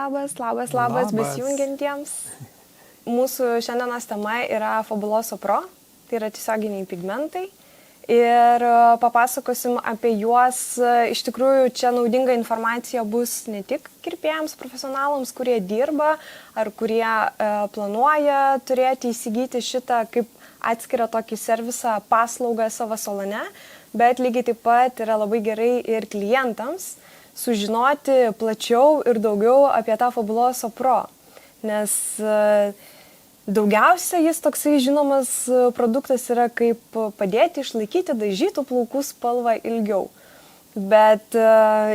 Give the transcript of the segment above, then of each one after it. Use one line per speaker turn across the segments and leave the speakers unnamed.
Labas besijungiantiems. Mūsų šiandienos tema yra Fabuloso Pro, tai yra tiesioginiai pigmentai. Ir papasakosim apie juos. Iš tikrųjų, čia naudinga informacija bus ne tik kirpėjams, profesionalams, kurie dirba ar kurie planuoja turėti įsigyti šitą kaip atskirą tokį servisą, paslaugą savo salone, bet lygiai taip pat yra labai gerai ir klientams sužinoti plačiau ir daugiau apie tą Fabuloso Pro, nes daugiausia jis toksai žinomas produktas yra kaip padėti išlaikyti dažytų plaukų spalvą ilgiau. Bet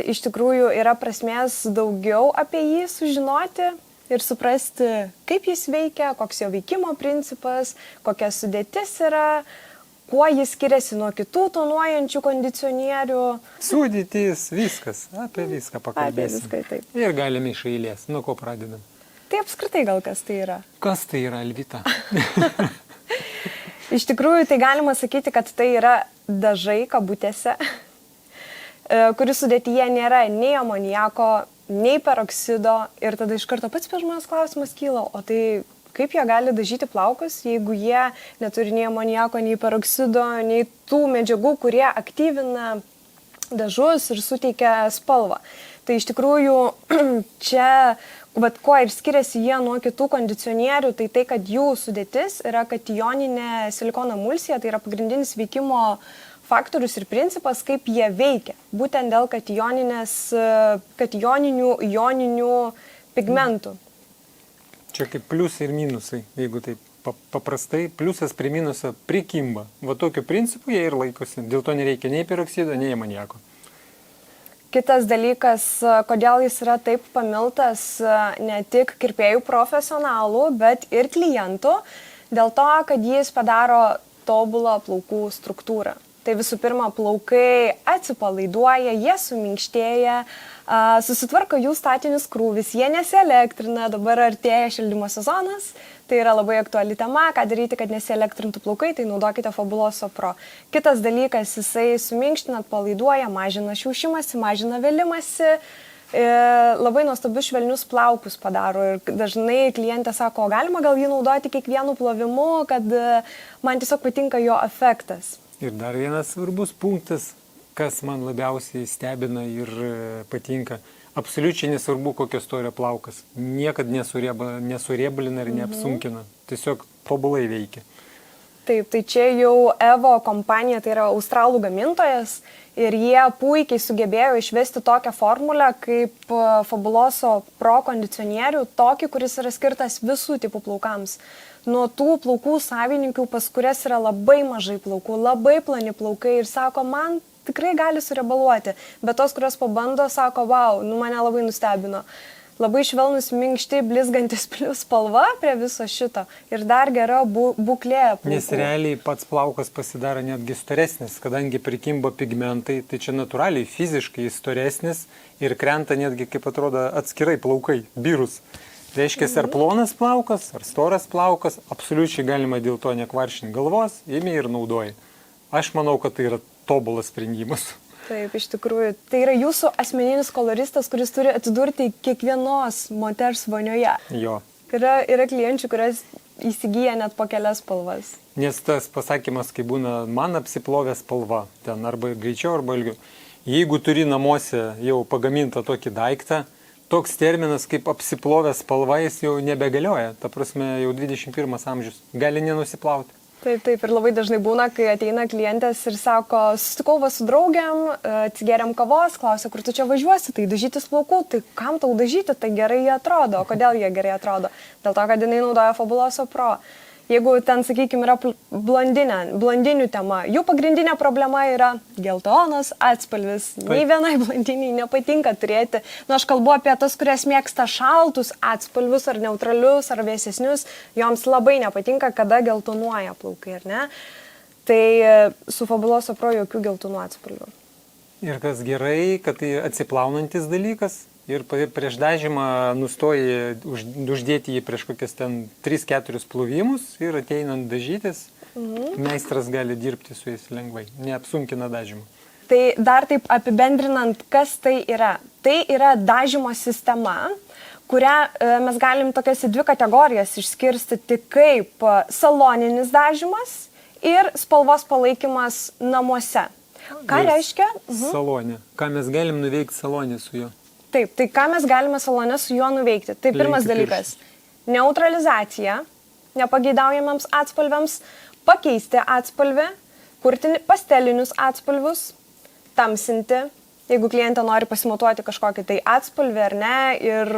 iš tikrųjų yra prasmės daugiau apie jį sužinoti ir suprasti, kaip jis veikia, koks jo veikimo principas, kokia sudėtis yra, kuo jis skiriasi nuo kitų tonuojančių kondicionierių.
Sudėtis, viskas, apie viską pakalbėsim.
Apie viską, taip.
Ir galime iš eilės. Nuo ko pradedam?
Tai apskritai gal kas tai yra?
Kas tai yra, Alvita?
Iš tikrųjų, tai galima sakyti, kad tai yra dažai kabutėse, kuris sudėtyje nėra nei amoniako, nei peroksido. Ir tada iš karto pats pirmas klausimas kyla, o tai kaip jie gali dažyti plaukus, jeigu jie neturi nei amoniako, nei peroksido, nei tų medžiagų, kurie aktyvina dažus ir suteikia spalvą. Tai iš tikrųjų čia, kuo ir skiriasi jie nuo kitų kondicionierių, tai kad jų sudėtis yra kationinė silikono emulsija, tai yra pagrindinis veikimo faktorius ir principas, kaip jie veikia. Būtent dėl kationinių ioninių pigmentų.
Čia kaip pliusai ir minusai, jeigu taip paprastai, pliusas prie minuso prikimba. Va tokiu principu jie ir laikosi. Dėl to nereikia nei peroksido, nei amoniako.
Kitas dalykas, kodėl jis yra taip pamiltas ne tik kirpėjų profesionalų, bet ir klientų, dėl to, kad jis padaro tobulą plaukų struktūrą. Tai visų pirma, plaukai atsipalaiduoja, jie suminkštėja, susitvarko jų statinis krūvis, jie nesielektrina, dabar artėja šildymo sezonas, tai yra labai aktuali tema, ką daryti, kad nesielektrintų plaukai, tai naudokite Fabuloso Pro. Kitas dalykas, jisai suminkština, atpalaiduoja, mažina šiaušimąsi, mažina vėlimąsi, labai nuostabius švelnius plaukus padaro ir dažnai klientė sako, galima gal jį naudoti kiekvienu plovimu, kad man tiesiog patinka jo efektas.
Ir dar vienas svarbus punktas, kas man labiausiai stebina ir patinka. Absoliučiai nesvarbu, kokio storio plaukas. Niekad nesuriebalina ir neapsunkina. Tiesiog tobulai veikia.
Taip, tai čia jau Evo kompanija, tai yra australų gamintojas ir jie puikiai sugebėjo išvesti tokią formulę kaip Fabuloso Pro kondicionierių, tokį, kuris yra skirtas visų tipų plaukams. Nuo tų plaukų savininkų, pas kurias yra labai mažai plaukų, labai plani plaukai ir sako, man tikrai gali suriebaluoti, bet tos, kurios pabando, sako, wow, mane labai nustebino. Labai švelnus, minkšti, blizgantis plius spalva prie viso šito ir dar gera būklė plaukų.
Nes realiai pats plaukas pasidaro netgi storesnis, kadangi prikimba pigmentai, tai čia natūraliai, fiziškai storesnis ir krenta netgi, kaip atrodo, atskirai plaukai, birus. Reiškia, ar plonas plaukas, ar storas plaukas, absoliučiai galima dėl to nekvaršinti galvos, imi ir naudoji. Aš manau, kad tai yra tobulas sprendimas.
Taip, iš tikrųjų. Tai yra jūsų asmeninis koloristas, kuris turi atsidurti kiekvienos moters vonioje.
Jo.
Yra klienčių, kurias įsigyja net po kelias spalvas.
Nes tas pasakymas, kai būna man apsiplovė spalva, ten arba greičiau, arba ilgiau. Jeigu turi namuose jau pagamintą tokį daiktą, toks terminas kaip apsiplovęs spalva, jis jau nebegalioja. Ta prasme, jau 21 amžius. Gali nenusiplauti.
Taip, ir labai dažnai būna, kai ateina klientės ir sako, susitikau su draugiam, atsigeriam kavos, klausia, kur tu čia važiuosi, tai dažytis plaukų, tai kam tau dažyti, tai gerai jie atrodo. O kodėl jie gerai atrodo? Dėl to, kad jinai naudoja Fabuloso Pro. Jeigu ten, sakykime, yra blondinių tema, jų pagrindinė problema yra geltonas atspalvis. Nei vienai blondiniai nepatinka turėti. Aš kalbu apie tas, kurias mėgsta šaltus atspalvius ar neutralius ar vėsesnius. Joms labai nepatinka, kada geltonuoja plaukai, ar ne? Tai su Fabuloso Pro jokių geltonų atspalvių.
Ir kas gerai, kad tai atsiplaunantis dalykas. Ir prieš dažymą nustoji uždėti jį prieš kokias ten 3-4 plovimus ir ateinant dažytis, meistras gali dirbti su jais lengvai, neapsunkina dažymą.
Tai dar taip apibendrinant, kas tai yra. Tai yra dažymo sistema, kurią mes galim tokias į dvi kategorijas išskirstyti kaip saloninis dažymas ir spalvos palaikymas namuose. Ką reiškia?
Salonė. Ką mes galim nuveikti salonė su juo?
Taip, tai ką mes galime salone su juo nuveikti? Tai pirmas dalykas - neutralizacija nepageidaujamiems atspalviams, pakeisti atspalvį, kurti pastelinius atspalvius, tamsinti, jeigu klientė nori pasimatuoti kažkokį tai atspalvį ar ne ir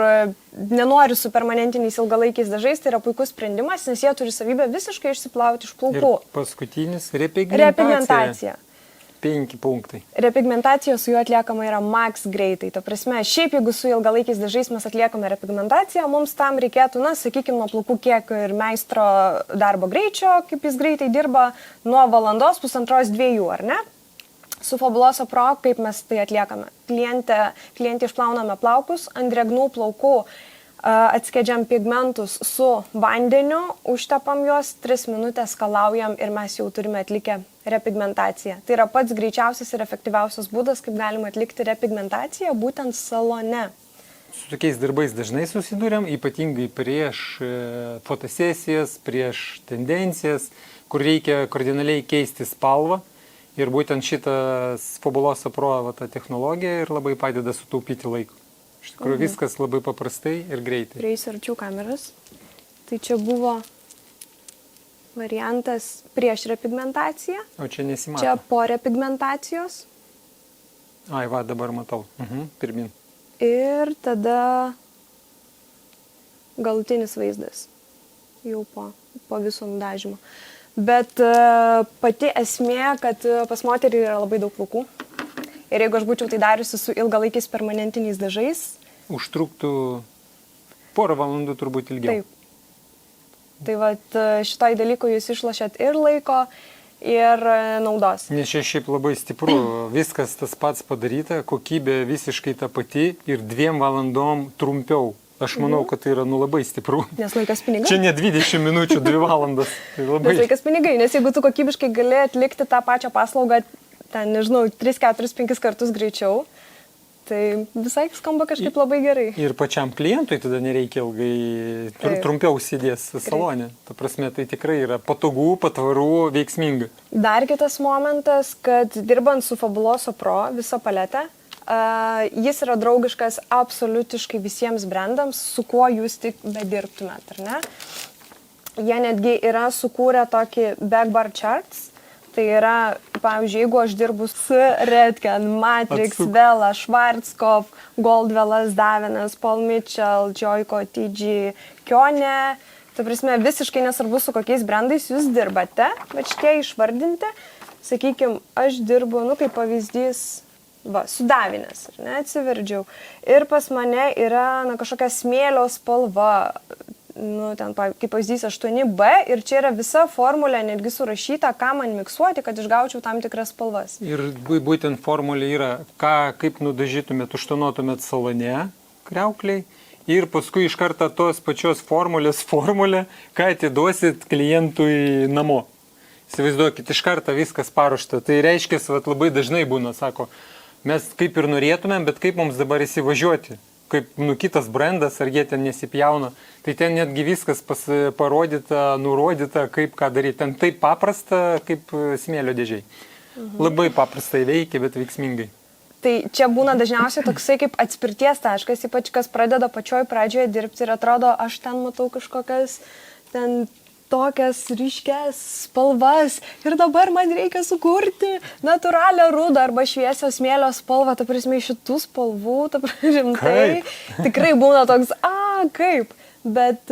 nenori su permanentiniais ilgalaikiais dažais, tai yra puikus sprendimas, nes jie turi savybę visiškai išsiplauti iš plaukų.
Ir paskutinis - repigmentacija. 5 punktai.
Repigmentacija su juo atliekama yra max greitai. Ta prasme, šiaip jeigu su ilgalaikiais dažais mes atliekame repigmentaciją, mums tam reikėtų, sakykime, nuo plaukų kiek ir meistro darbo greičio, kaip jis greitai dirba, nuo valandos, 1,5–2, ar ne? Su Fabuloso Pro, kaip mes tai atliekame. Klientė išplauname plaukus, ant drėgnų plaukų atskiedžiam pigmentus su vandeniu, užtepam juos, 3 minutės skalaujam ir mes jau turime atlikę repigmentaciją. Tai yra pats greičiausias ir efektyviausias būdas, kaip galima atlikti repigmentaciją būtent salone.
Su tokiais darbais dažnai susidūrėm, ypatingai prieš fotosesijas, prieš tendencijas, kur reikia kardinaliai keisti spalvą. Ir būtent šitas Fabuloso Pro ta technologija ir labai padeda sutaupyti laiko. Iš tikrųjų viskas labai paprastai ir greitai.
Prieisiu arčiau kameras. Tai čia buvo variantas prieš repigmentaciją.
O čia nesimato.
Čia po repigmentacijos.
Ai, va, dabar matau. Pirmin.
Ir tada galutinis vaizdas. Jau po viso nudažymo. Bet pati esmė, kad pas moterį yra labai daug plaukų. Ir jeigu aš būčiau tai dariusi su ilgalaikiais permanentiniais dažais.
Užtruktų porą valandų turbūt ilgiau.
Taip. Tai vat šitoj dalyku jūs išlošėt ir laiko, ir naudos.
Nes čia šiaip labai stipru. Viskas tas pats padaryta, kokybė visiškai ta pati ir 2 valandom trumpiau. Aš manau, kad tai yra labai stipru.
Nes laikas pinigai.
Čia ne 20 minučių, 2 valandas. Tai labai...
Nes laikas pinigai, nes jeigu tu kokybiškai gali atlikti tą pačią paslaugą, ten, nežinau, 3, 4, 5 kartus greičiau, tai visai skamba kažkaip labai gerai.
Ir pačiam klientui tada nereikia ilgai, trumpiau sėdės salone. Ta prasme, tai tikrai yra patogu, patvaru, veiksminga.
Dar kitas momentas, kad dirbant su Fabuloso Pro visą paletę, jis yra draugiškas absoliutiškai visiems brandams, su kuo jūs tik bedirbtumėt, ar ne? Jie netgi yra sukūrę tokį backbar charts. Tai yra, pavyzdžiui, jeigu aš dirbu su Redken, Matrix, Vela, Schwarzkopf, Goldwellas, Davenas, Paul Mitchell, Joico, TG, Kione, ta prasme, visiškai nesvarbu, su kokiais brandais jūs dirbate, bet šitie išvardinti, sakykime, aš dirbu, kaip pavyzdys, su Davinės, ar ne, atsiverdžiau. Ir pas mane yra kažkokia smėlio spalva, ten kaip pavyzdys 8B ir čia yra visa formulė netgi surašyta, ką man miksuoti, kad išgaučiau tam tikras spalvas.
Ir būtent formulė yra, kaip nudažytumėt, užtonuotumėt salone kriaukliai ir paskui iš karto tos pačios formulę, ką atiduosit klientui namo. Įsivaizduokit, iš karto viskas paruošta. Tai reiškia, labai dažnai būna, sako, mes kaip ir norėtumėm, bet kaip mums dabar įsivažiuoti? Kaip kitas brandas, ar jie ten nesipjauna. Tai ten netgi viskas parodyta, nurodyta, kaip ką daryti. Ten taip paprasta, kaip smėlio dėžiai. Labai paprastai veikia, bet veiksmingai.
Tai čia būna dažniausiai toksai kaip atspirties taškas, ypač kas pradeda pačioj pradžioje dirbti ir atrodo, aš ten matau kažkokias ten tokias ryškias spalvas ir dabar man reikia sukurti natūralią rudą arba šviesio smėlio spalvą, ta prasme, šitų spalvų, ta prasme, rimtai. Tikrai būna toks, kaip. Bet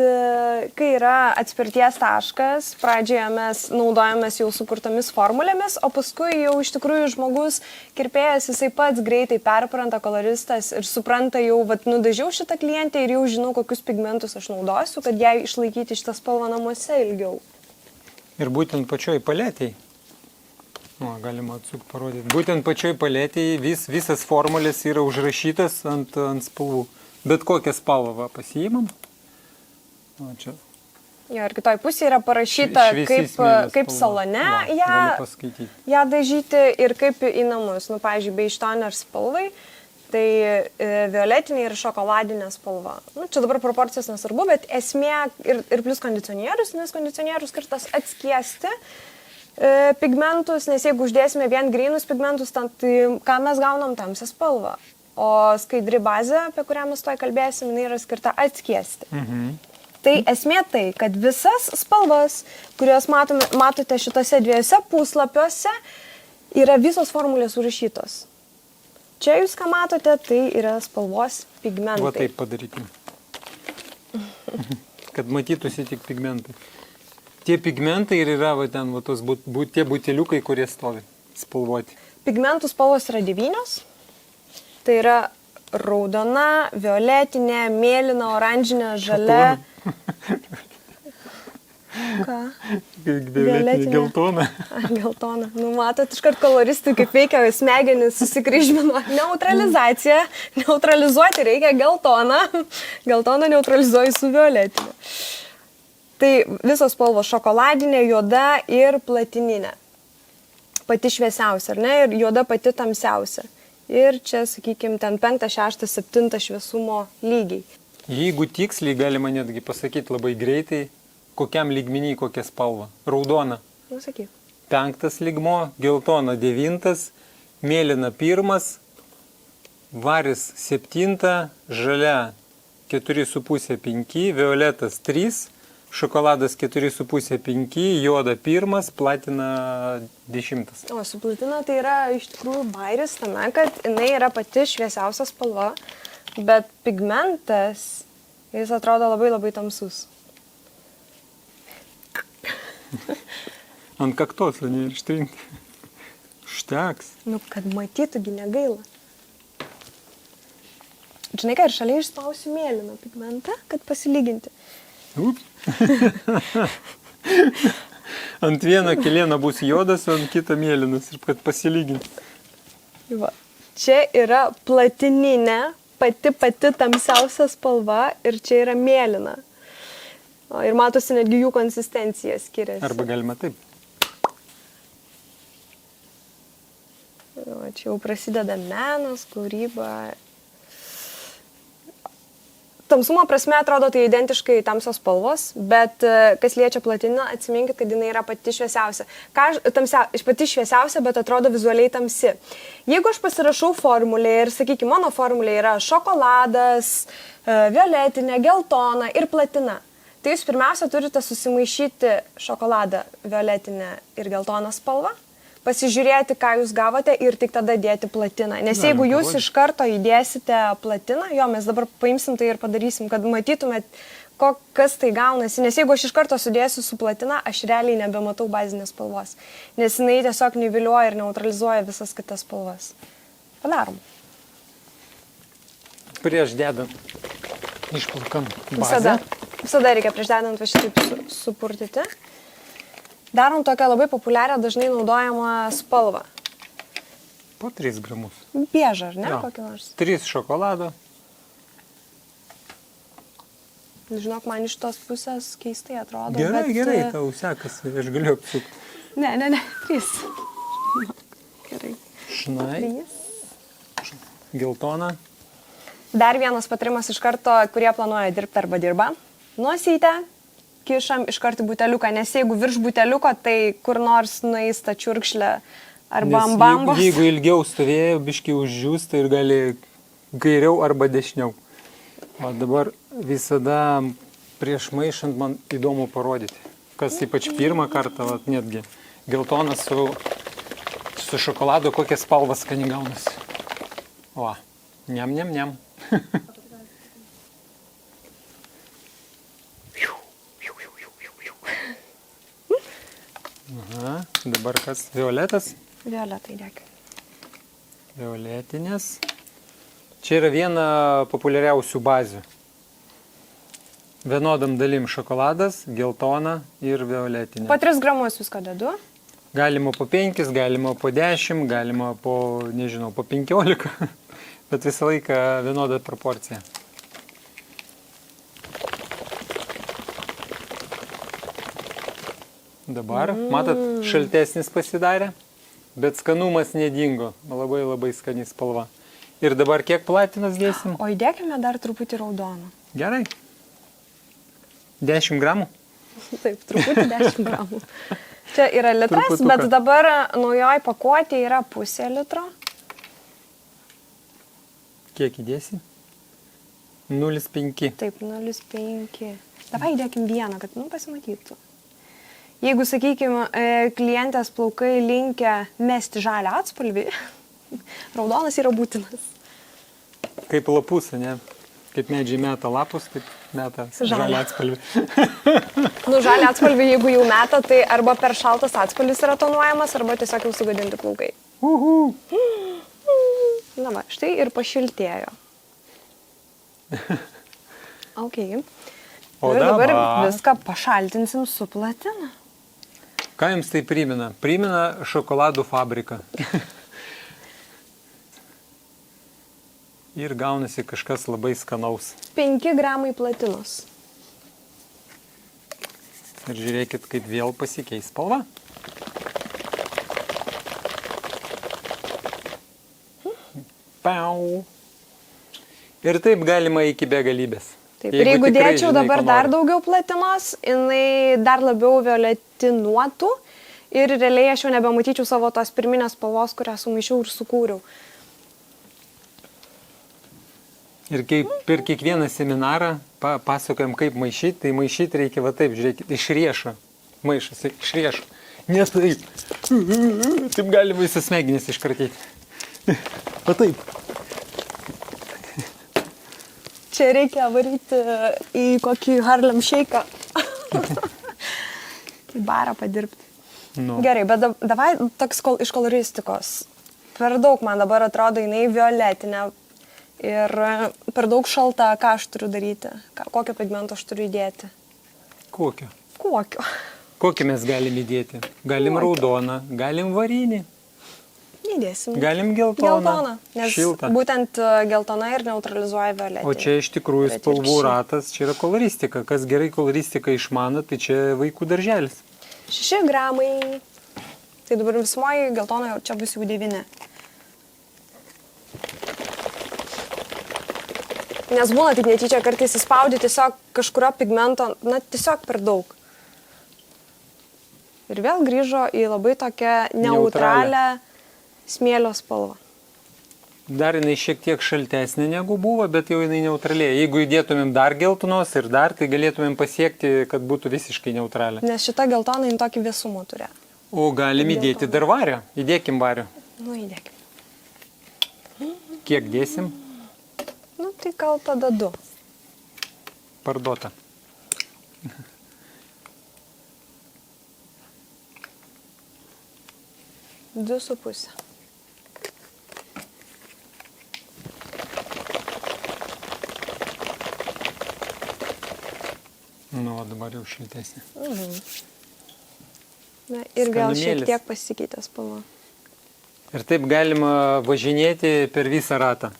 kai yra atspirties taškas, pradžioje mes naudojamės jau sukurtomis formulėmis, o paskui jau iš tikrųjų žmogus, kirpėjas, jisai pats greitai perpranta, koloristas ir supranta jau, nudažiau šitą klientę ir jau žinau, kokius pigmentus aš naudosiu, kad jai išlaikyti šitą spalvą namuose ilgiau.
Ir būtent pačioj paletėj, galima atsuk parodyti, būtent pačioj paletėj visas formulės yra užrašytas ant spalvų. Bet kokią spalvą pasiimam. Čia.
Jo, ir kitoj pusėje yra parašyta, kaip salone ją dažyti ir kaip į namus. Pavyzdžiui, beige toner spalvai Tai violetinė ir šokoladinė spalva. Nu, čia dabar proporcijos nesvarbu, bet esmė ir plus kondicionierius, nes kondicionierius skirtas atskiesti pigmentus, nes jeigu uždėsime vien grynus pigmentus, tai ką mes gaunam tamsią spalvą. O skaidri bazė, apie kurią mes toj kalbėsim, jinai yra skirta atskiesti. Tai esmė tai, kad visas spalvas, kurios matote šitose dviejose puslapiuose, yra visos formulės užrašytos. Čia jūs ką matote, tai yra spalvos pigmentai.
Va taip padarykime. Kad matytųsi tik pigmentai. Tie pigmentai ir yra va ten va tos tie buteliukai, kurie stovi spalvoti.
Pigmentų spalvos yra 9. Tai yra raudona, violetinė, mėlyna, oranžinė, žalia. Ką?
Violetinė, geltona.
Geltona. Nu, matot, iškart koloristai, kaip veikia smegenys, susikryžmino. Neutralizacija. Neutralizuoti reikia geltoną. Geltoną neutralizuoju su violetinė. Tai visos spalvos šokoladinė, juoda ir platininė. Pati šviesiausia, ar ne? Ir juoda pati tamsiausia. Ir čia, sakykime, ten 5, 6, 7 šviesumo lygiai.
Jeigu tiksliai galima netgi pasakyti labai greitai, kokiam lygmenį kokia spalva. Raudona.
Nu, sakyk.
5 lygmo, geltona 9, mėlyna 1, varis 7, žalia 4,5, 5, violetas 3, šokoladas 4,5, 5, juoda 1, platina 10.
O su platina tai yra iš tikrųjų bairis tame, kad jinai yra pati šviesiausia spalva, bet pigmentas, jis atrodo labai labai tamsus.
Ant kaktos, o ne ištrinti. Šteks.
Nu, kad matytųgi negaila. Žinai ką, ir šalia išspausiu mėlyną pigmentą, kad pasilyginti.
Ups. Ant vieno kelieno bus juodas, o ant kito mėlynas, ir kad pasilyginti.
Va. Čia yra platininė, pati tamsiausia spalva ir čia yra mėlyna. O, ir matosi netgi jų konsistencija skiriasi.
Arba galima taip.
O, čia jau prasideda menas, kūryba. Tamsumo prasme atrodo tai identiškai tamsios spalvos, bet kas liečia platiną, atsiminkit, kad jinai yra pati šviesiausia. Pati šviesiausia, bet atrodo vizualiai tamsi. Jeigu aš pasirašau formulę ir, sakykime, mano formulė yra šokoladas, violetinė, geltona ir platina, tai jūs pirmiausia turite susimaišyti šokoladą, violetinę ir geltoną spalvą, pasižiūrėti, ką jūs gavote ir tik tada dėti platiną. Nes jeigu jūs iš karto įdėsite platiną, jo, mes dabar paimsim tai ir padarysim, kad matytumėt, kas tai gaunasi. Nes jeigu aš iš karto sudėsiu su platina, aš realiai nebematau bazinės spalvos. Nes jinai tiesiog nivelioja ir neutralizuoja visas kitas spalvas. Padarom.
Prieš dedant išplakam bazę.
Visada reikia prieš dedant va šitaip supurtyti. Darom tokią labai populiarią, dažnai naudojamą spalvą.
Po 3 gramus.
Biežą, ar ne?
Jo.
Kokį nors.
3 šokolado.
Žinok, man iš tos pusės keistai atrodo.
Gerai,
bet...
gerai, tau sekasi, aš galiu apsukti.
Ne, 3. Gerai.
Šnai.
3.
Geltona.
Dar vienas patarimas iš karto, kurie planuoja dirbti arba dirba. Nosytę kišam iš karto buteliuką, nes jeigu virš buteliuko, tai kur nors nueis ta čiurkšlė arba ant bambos.
Jeigu ilgiau stovėjo, biškiai uždžiūsta ir gali kairiau arba dešiniau. O dabar visada prieš maišant man įdomu parodyti, kas ypač pirmą kartą, vat, netgi geltonas su šokoladu, kokia spalva skani gaunasi. O, niam. Aha, dabar kas? Violetas?
Violetai, dėkui.
Violetinės. Čia yra viena populiariausių bazių. Vienodam dalim šokoladas, geltona ir violetinė.
Po 3 gramus visko dedu.
Galima po 5, galima po 10, galima po, nežinau, po 15, bet visą laiką vienoda proporcija. Dabar, matot, šaltesnis pasidarė, bet skanumas nedingo, labai skani spalva. Ir dabar kiek platinos dėsim?
O įdėkime dar truputį raudono.
Gerai. 10 gramų?
Taip, truputį 10 gramų. Čia yra litras,
Truputuką.
bet dabar naujoj pakuotė yra pusė litro.
Kiek įdėsi? 0,5.
Taip, 0,5. Davai įdėkim vieną, kad pasimatytų. Jeigu, sakykime, klientės plaukai linkę mesti žalią atspalvį, raudonas yra būtinas.
Kaip lapus, ne? Kaip medžiai meta lapus, taip meta žalią atspalvį.
Žalią atspalvį, jeigu jau meta, tai arba per šaltas atspalvis yra tonuojamas, arba tiesiog jau sugadinti plaukai. Na va, štai ir pašiltėjo. Ok.
O
ir dabar
dabar
viską pašaltinsim su platina.
Ką jums tai primena? Primena šokoladų fabriką. Ir gaunasi kažkas labai skanaus.
5 gramai platinos.
Ir žiūrėkit, kaip vėl pasikeis spalva. Pau. Ir taip galima iki begalybės.
Taip, ir jeigu
tikrai
dėčiau
žinai,
dabar
ko
dar
nori.
daugiau platinos, jinai dar labiau violetinuotų ir realiai aš jau nebematyčiau savo tos pirminės spalvos, kurią sumaišiau ir sukūriau.
Ir kaip per kiekvieną seminarą pasakojam, kaip maišyti, tai maišyti reikia va taip, žiūrėkit, iš riešo. Maišas, iš riešo. Nes taip. Taip galima visas smegenis iškratyti. Va taip.
Čia reikia varyti į kokį Harlem Shake. Į barą padirbti.
Nu.
Gerai, bet davai toks iš koloristikos. Per daug man dabar atrodo jinai violetinė ir per daug šalta. Ką aš turiu daryti? Kokio pigmento aš turiu įdėti?
Kokio?
Kokio?
Kokį mes galim įdėti? Galim raudoną, galim varinį,
Įdėsim.
galim geltoną,
Geltoną, nes
šiltą.
būtent geltona ir neutralizuoja violetinį.
O čia iš tikrųjų
Bet
spalvų
atvirkščiai.
ratas, čia yra koloristika. Kas gerai koloristiką išmano, tai čia vaikų darželis.
6 gramai. Tai dabar visumoji geltona čia bus jau 9. Nes būna taip netyčia, kartais įspaudi tiesiog kažkurio pigmento, tiesiog per daug. Ir vėl grįžo į labai tokią neutralią smėlio spalvą.
Dar jinai šiek tiek šaltesnė negu buvo, bet jau jinai neutralėja. Jeigu įdėtumėm dar geltonos ir dar, tai galėtumėm pasiekti, kad būtų visiškai neutralią.
Nes šita geltona jin tokį vėsumą turi.
O galim įdėti dar vario. Įdėkim vario.
Įdėkim.
Kiek dėsim?
Tai gal tada 2.
Parduota.
Du su pusė.
Nu, o dabar jau šiltesnė.
Na, ir vėl šiek
Skanumėlis.
tiek pasikeitė spalva.
Ir taip galima važinėti per visą ratą.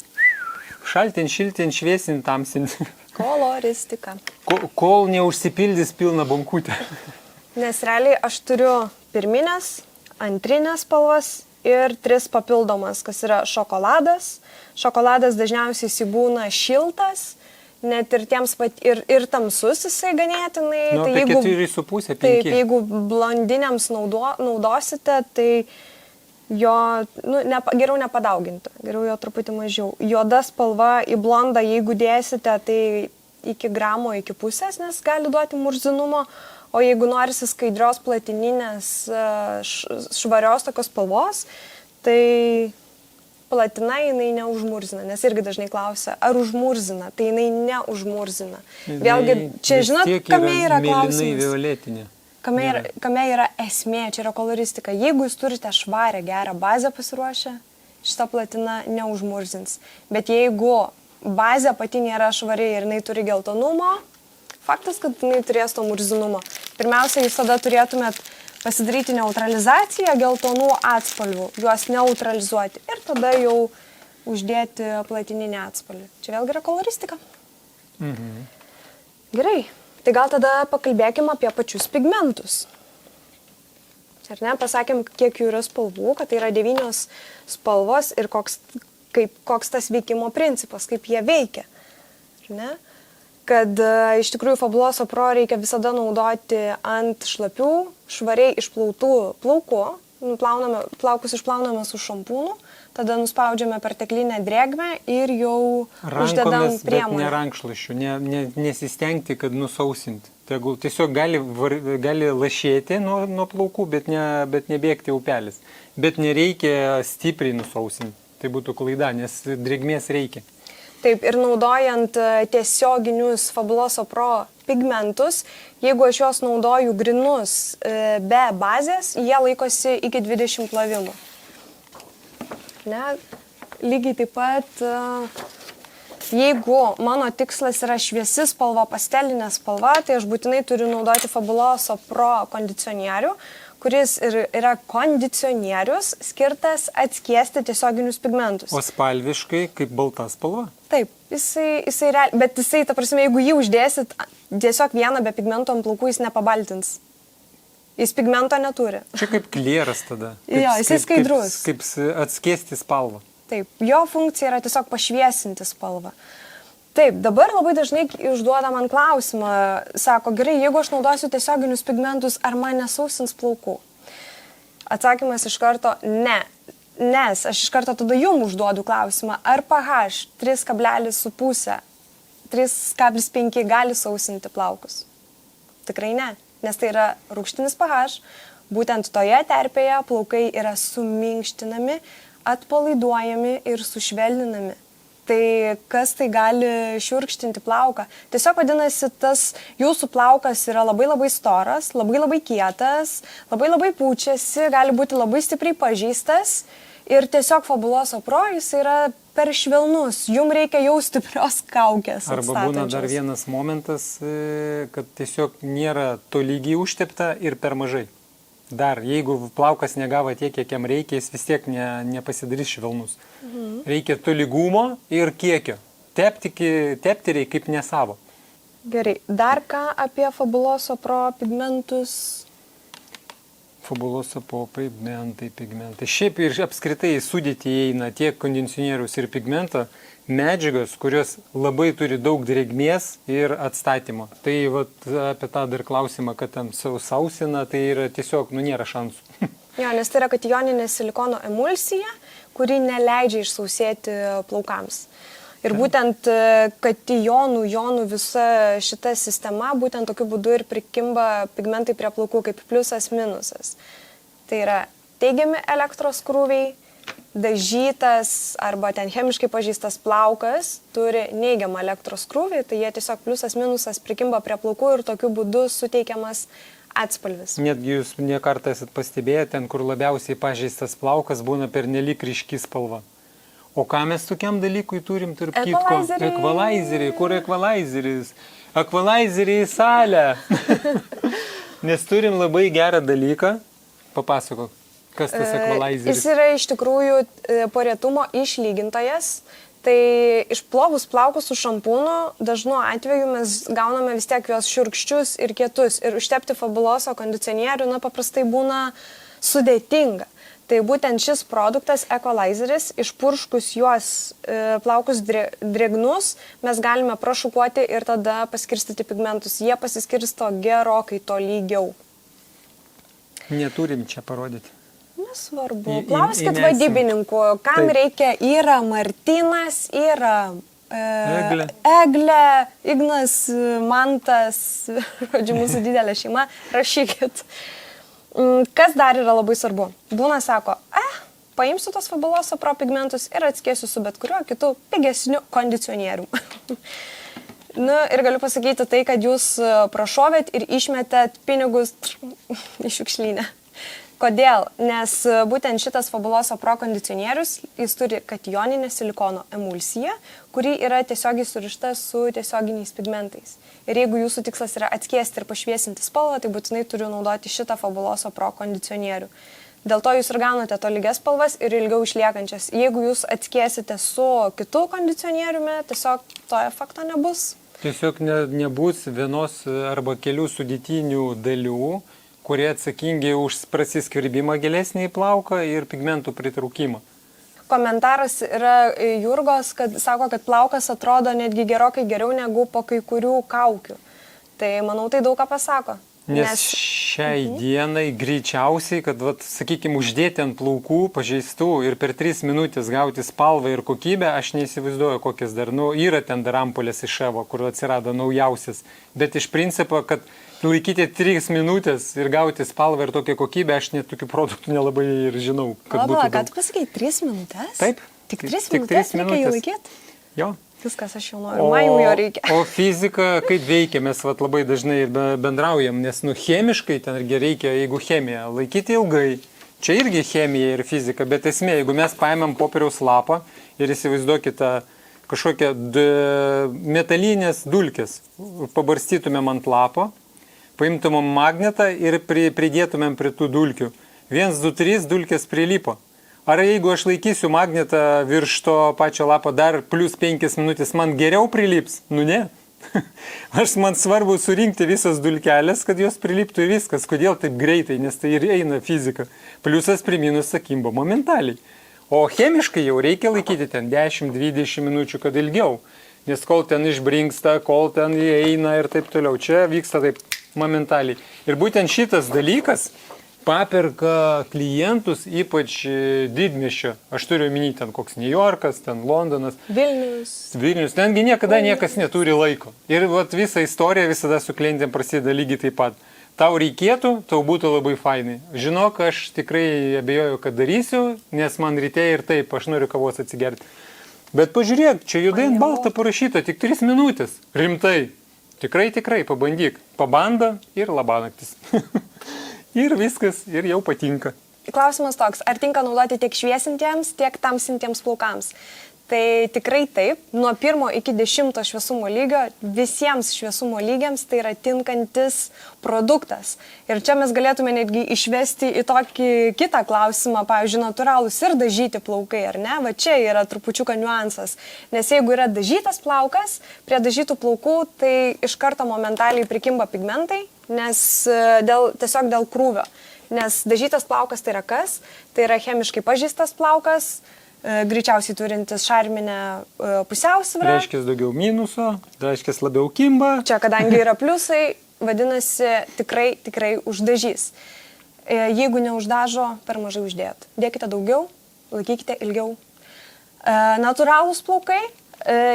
Šaltint, šiltint, šviesint, tamsint.
Koloristika.
Kol neužsipildys pilną bankutę.
Nes realiai aš turiu pirminės, antrinės spalvas ir 3 papildomas, kas yra šokoladas. Šokoladas dažniausiai jis būna šiltas, net ir tiems ir tamsus jisai ganėtinai.
Nu,
tai
apie 4,5, 5.
Taip, jeigu blondiniams naudosite, tai jo geriau nepadauginti, geriau jo truputį mažiau. Juoda spalva į blondą, jeigu dėsite, tai iki gramo, iki pusės, nes gali duoti murzinumo. O jeigu norisi skaidrios platininės, švarios tokios spalvos, tai platina jinai neužmurzina, nes irgi dažnai klausia, ar užmurzina, tai jinai neužmurzina. Vėlgi, čia žinot, kame yra klausimas?
Violetinė.
Kame yra esmė, čia yra koloristika. Jeigu jūs turite švarę, gerą bazę pasiruošę, šita platina neužmurzins. Bet jeigu bazė pati nėra švari ir jinai turi geltonumo, faktas, kad jinai turės to murzinumo. Pirmiausia, jūs tada turėtumėt pasidaryti neutralizaciją geltonų atspalvių, juos neutralizuoti ir tada jau uždėti platininį atspalvį. Čia vėlgi yra koloristika. Gerai, tai gal tada pakalbėkim apie pačius pigmentus. Ar ne, pasakėm, kiek jų yra spalvų, kad tai yra 9 spalvos ir koks tas veikimo principas, kaip jie veikia. Ar ne? Kad iš tikrųjų Fabuloso Pro reikia visada naudoti ant šlapių, švariai išplautų plaukų. Plaukus išplauname su šampūnu, tada nuspaudžiame perteklinę drėgmę ir jau uždedam
rankomis, bet
priemonę.
ne rankšluosčiu, nesistengti, kad nusausinti. Tegul tiesiog gali lašėti nuo plaukų, bet nebėgti upelis. Bet nereikia stipriai nusausinti. Tai būtų klaida, nes drėgmės reikia.
Taip, ir naudojant tiesioginius Fabuloso Pro pigmentus, jeigu aš juos naudoju grinus be bazės, jie laikosi iki 20 plovimų. Ne? Lygiai taip pat, jeigu mano tikslas yra šviesi spalva, pastelinė spalva, tai aš būtinai turiu naudoti Fabuloso Pro kondicionierių, kuris yra kondicionierius skirtas atskiesti tiesioginius pigmentus.
O spalviškai kaip balta spalva?
Taip, bet jisai, ta prasme, jeigu jį uždėsit tiesiog vieną be pigmento ant plaukų, jis nepabaltins. Jis pigmento neturi.
Čia kaip klieras tada.
Jo, jisai skaidrus.
Kaip atskiesti spalvą.
Taip, jo funkcija yra tiesiog pašviesinti spalvą. Taip, dabar labai dažnai užduoda man klausimą, sako, gerai, jeigu aš naudosiu tiesioginius pigmentus, ar man nesausins plaukų? Atsakymas iš karto ne, nes aš iš karto tada jums užduodu klausimą, ar pH 3,5, 3,5 gali sausinti plaukus? Tikrai ne, nes tai yra rūgštinis pH, būtent toje terpėje plaukai yra suminkštinami, atpalaiduojami ir sušvelninami. Tai kas tai gali šiurkštinti plauką? Tiesiog vadinasi, tas jūsų plaukas yra labai labai storas, labai labai kietas, labai labai pučiasi, gali būti labai stipriai pažeistas ir tiesiog Fabuloso Pro jis yra per švelnus, jums reikia jau stiprios kaukės.
Arba būna dar vienas momentas, kad tiesiog nėra tolygiai užtepta ir per mažai. Dar, jeigu plaukas negavo tiek, kiek jam reikia, jis vis tiek nepasidarys švelnus. Reikia tolygumo ir kiekio. Tepti reikia kaip nesavo.
Gerai, dar ką apie Fabuloso Pro pigmentus?
Fabuloso Pro pigmentai. Šiaip ir apskritai sudėti įeina tiek kondicionierius ir pigmentą medžiagos, kurios labai turi daug drėgmės ir atstatymo. Tai vat, apie tą dar klausimą, kad ten sausina, tai yra tiesiog, nėra šansų.
Jo, nes tai yra kationinė silikono emulsija, kuri neleidžia išsausėti plaukams. Ir būtent jonų visa šita sistema, būtent tokiu būdu ir prikimba pigmentai prie plaukų kaip pliusas, minusas. Tai yra teigiami elektros krūviai, dažytas arba ten chemiškai pažeistas plaukas turi neigiamą elektros krūvį, tai jie tiesiog pliusas, minusas prikimba prie plaukų ir tokiu būdu suteikiamas atspalvis.
Netgi jūs nekartą esat pastebėję, ten, kur labiausiai pažeistas plaukas, būna pernelyg ryški spalva. O ką mes tokiam dalykui turim, tarp kitko? Ekvalaizeriai. Kur ekvalaizeris? Ekvalaizeriai į salę. Nes turim labai gerą dalyką. Papasakok, kas tas ekvalaizeris?
Jis yra iš tikrųjų porėtumo išlygintojas. Tai išplovus plaukus su šampūnu, dažnu atveju mes gauname vis tiek juos šiurkščius ir kietus. Ir užtepti Fabuloso kondicionierių, paprastai būna sudėtinga. Tai būtent šis produktas, ekvalaizeris, išpurškus juos plaukus drėgnus, mes galime prašukuoti ir tada paskirstyti pigmentus. Jie pasiskirsto gerokai tolygiau.
Neturim čia parodyti.
Nesvarbu. Klauskit vadybininkų, kam taip reikia. Yra Martynas, yra Eglė, Ignas, Mantas, žodžiu, mūsų didelė šeima. Rašykit. Kas dar yra labai svarbu? Būna sako, paimsiu tos Fabuloso Pro pigmentus ir atskiesiu su bet kuriuo kitu pigesniu kondicionierium. Ir galiu pasakyti tai, kad jūs prašovėt ir išmetėt pinigus į šiukšlynę. Kodėl? Nes būtent šitas Fabuloso Pro kondicionierius, jis turi kationinę silikono emulsiją, kuri yra tiesiogiai surišta su tiesioginiais pigmentais. Ir jeigu jūsų tikslas yra atskiesti ir pašviesinti spalvą, tai būtinai turiu naudoti šitą Fabuloso Pro kondicionierių. Dėl to jūs ir gaunate tolygias spalvas ir ilgiau išliekančias. Jeigu jūs atskiesite su kitu kondicionieriumi, tiesiog to efekto nebus.
Tiesiog nebus vienos arba kelių sudėtinių dalių, kurie atsakingi už prasiskverbimą gilesnį į plauką ir pigmentų pritraukimą.
komentaras yra Jurgos, kad sako, kad plaukas atrodo netgi gerokai geriau negu po kai kurių kaukių. Tai manau, tai daug ką pasako.
Nes šiai dienai greičiausiai, kad, sakykime, uždėti ant plaukų pažeistų ir per 3 minutės gauti spalvą ir kokybę, aš neįsivaizduoju, kokias dar, yra ten dar ampulės iš Evo, kur atsirado naujausias. Bet iš principo, kad laikyti 3 minutės ir gauti spalvą ir tokią kokybę, aš net tokių produktų nelabai ir žinau.
Ką tu pasakai, 3 minutės?
Taip.
Tik 3 minutės reikia jį laikyti?
Jo.
Viskas, aš jau noriu, man jo reikia.
O fizika, kaip veikia, mes labai dažnai ir bendraujam, nes chemiškai ten irgi reikia, jeigu chemiją laikyti ilgai, čia irgi chemija ir fizika, bet esmė, jeigu mes paėmėm popieriaus lapą ir įsivaizduokite kažkokią metalinės dulkės, pabarstytumėm ant lapo, paimtumėm magnetą ir pridėtumėm prie tų dulkių. 1, 2, 3 dulkės prilipo. Ar jeigu aš laikysiu magnetą virš to pačio lapo dar plus 5 minutės, man geriau prilips? Nu ne. Man svarbu surinkti visas dulkelės, kad jos priliptų ir viskas. Kodėl taip greitai, nes tai ir eina fizika. Pliusas prie minusą kimba momentaliai. O chemiškai jau reikia laikyti ten 10-20 minučių, kad ilgiau. Nes kol ten išbrinksta, kol ten įeina ir taip toliau. Čia vyksta taip momentaliai. Ir būtent šitas dalykas paperka klientus, ypač didmiesčio. Aš turiu omeny ten koks New Yorkas, ten Londonas. Vilnius. Tengi niekada niekas neturi laiko. Ir visa istorija visada su klientėm prasideda lygiai taip pat. Tau reikėtų, tau būtų labai fainai. Žinok, aš tikrai abejoju, kad darysiu, nes man ryte ir taip, aš noriu kavos atsigerti. Bet pažiūrėk, čia juodai ant balto parašyta, tik 3 minutės. Rimtai. Tikrai, pabandyk. Pabanda ir labanaktis. Ir viskas, ir jau patinka.
Klausimas toks, ar tinka naudoti tiek šviesintiems, tiek tamsintiems plaukams? Tai tikrai taip, nuo 1 iki 10 šviesumo lygio, visiems šviesumo lygiams tai yra tinkantis produktas. Ir čia mes galėtume netgi išvesti į tokį kitą klausimą, pavyzdžiui, natūralūs ir dažyti plaukai, ar ne? Va čia yra trupučiuką niuansas. Nes jeigu yra dažytas plaukas, prie dažytų plaukų, tai iš karto momentaliai prikimba pigmentai, nes tiesiog dėl krūvio. Nes dažytas plaukas tai yra kas? Tai yra chemiškai pažeistas plaukas, greičiausiai turintis šarminę pusiausvyrą.
Reiškia daugiau minuso, reiškia labiau kimba.
Čia, kadangi yra pliusai, vadinasi, tikrai uždažys. Jeigu neuždažo, per mažai uždėt. Dėkite daugiau, laikykite ilgiau. Natūralūs plaukai,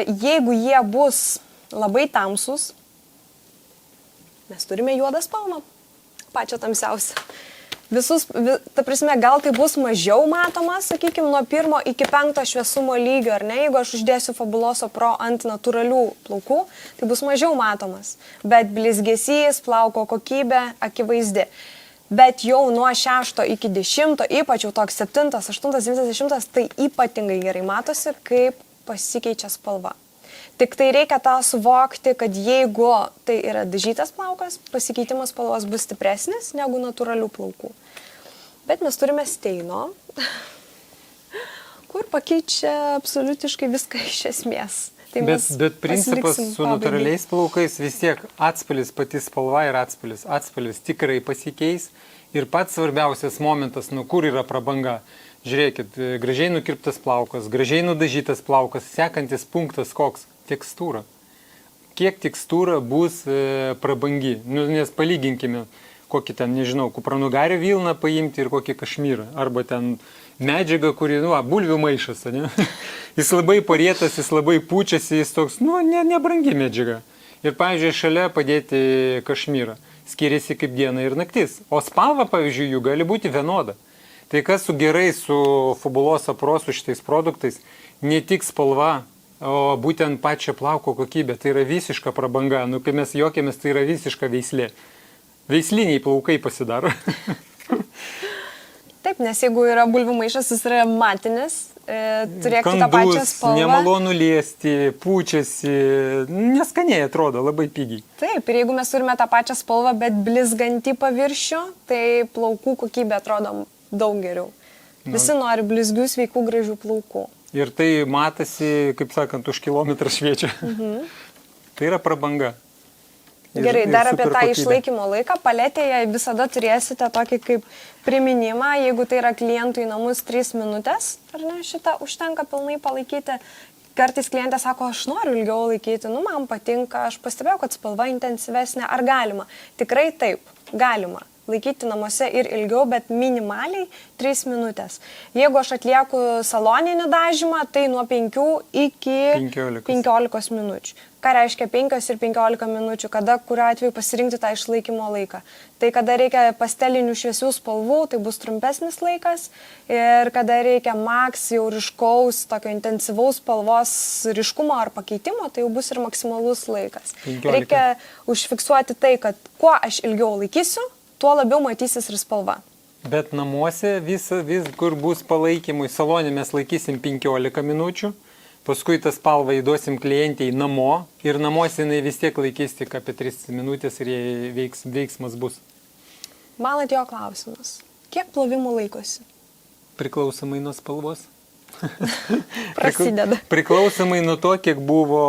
jeigu jie bus labai tamsus, mes turime juodą spalvą, pačią tamsiausią. Ta prasme, gal tai bus mažiau matomas, sakykime, nuo 1 iki 5 šviesumo lygio, ar ne? Jeigu aš uždėsiu Fabuloso Pro ant natūralių plaukų, tai bus mažiau matomas. Bet blizgesys, plauko kokybė akivaizdi. Bet jau nuo 6 iki 10, ypač jau toks 7, 8, 90, tai ypatingai gerai matosi, kaip pasikeičia spalva. Tik tai reikia tą suvokti, kad jeigu tai yra dažytas plaukas, pasikeitimas spalvos bus stipresnis negu natūralių plaukų. Bet mes turime Steino, kur pakeičia absoliutiškai viską iš esmės. Tai
bet principas su natūraliais plaukais vis tiek atspalvis, pati spalva ir atspalvis. Atspalvis tikrai pasikeis ir pats svarbiausias momentas, nuo kur yra prabanga. Žiūrėkit, gražiai nukirptas plaukas, gražiai nudažytas plaukas, sekantis punktas koks? Tekstūra. Kiek tekstūra bus prabangi? Nes palyginkime, kokį ten, nežinau, kupranugario vilną paimti ir kokį kašmyrą. Arba ten medžiagą, kuri, bulvių maišas, ne? Jis labai parėtas, jis labai pučiasi, jis toks, nebrangi medžiaga. Ir, pavyzdžiui, šalia padėti kašmyrą. Skiriasi kaip diena ir naktis. O spalva, pavyzdžiui, jų gali būti vienoda. Tai kas gerai su Fabuloso Pro, su šitais produktais, ne tik spalva, o būtent pačia plauko kokybė. Tai yra visiška prabanga. Kai mes juokiamės, tai yra visiška veislė. Veisliniai plaukai pasidaro.
Taip, nes jeigu yra bulvių maišas, jis yra matinis, turėkite tą pačią spalvą.
Nemalonu liesti, pučiasi, neskaniai atrodo, labai pigiai.
Taip, ir jeigu mes turime tą pačią spalvą, bet blizgantį paviršių, tai plaukų kokybė atrodo daug geriau. Visi nori blizgių, sveikų, gražių plaukų.
Ir tai matosi, kaip sakant, už kilometrą šviečia. Tai yra prabanga.
Gerai, dar apie
super
tą
kokybė.
išlaikymo laiką. Paletėje visada turėsite tokį kaip priminimą, jeigu tai yra klientų į namus 3 minutės, ar ne, šitą užtenka pilnai palaikyti. Kartais klientė sako, aš noriu ilgiau laikyti, nu man patinka, aš pastebėjau, kad spalva intensyvesnė, ar galima? Tikrai taip, galima. Laikyti namuose ir ilgiau, bet minimaliai 3 minutės. Jeigu aš atlieku saloninį dažymą, tai nuo 5 iki 15 minučių. Ką reiškia 5 ir 15 minučių, kada, kuriuo atveju pasirinkti tą išlaikymo laiką. Tai kada reikia pastelinių šviesių spalvų, tai bus trumpesnis laikas. Ir kada reikia maks jau ryškaus, tokio intensyvaus spalvos ryškumo ar pakeitimo, tai jau bus ir maksimalus laikas.
15.
Reikia užfiksuoti tai, kad kuo aš ilgiau laikysiu, tuo labiau matysis ir spalva.
Bet namuose vis kur bus palaikymui, salonė mes laikysim 15 minučių, paskui tą spalvą įduosim klientėjai namo ir namuose jinai vis tiek laikys tik apie 3 minutės ir jai veiksmas bus.
Man atėjo klausimas, kiek plovimų laikosi?
Priklausomai nuo spalvos.
Prasideda.
Priklausomai nuo to, kiek buvo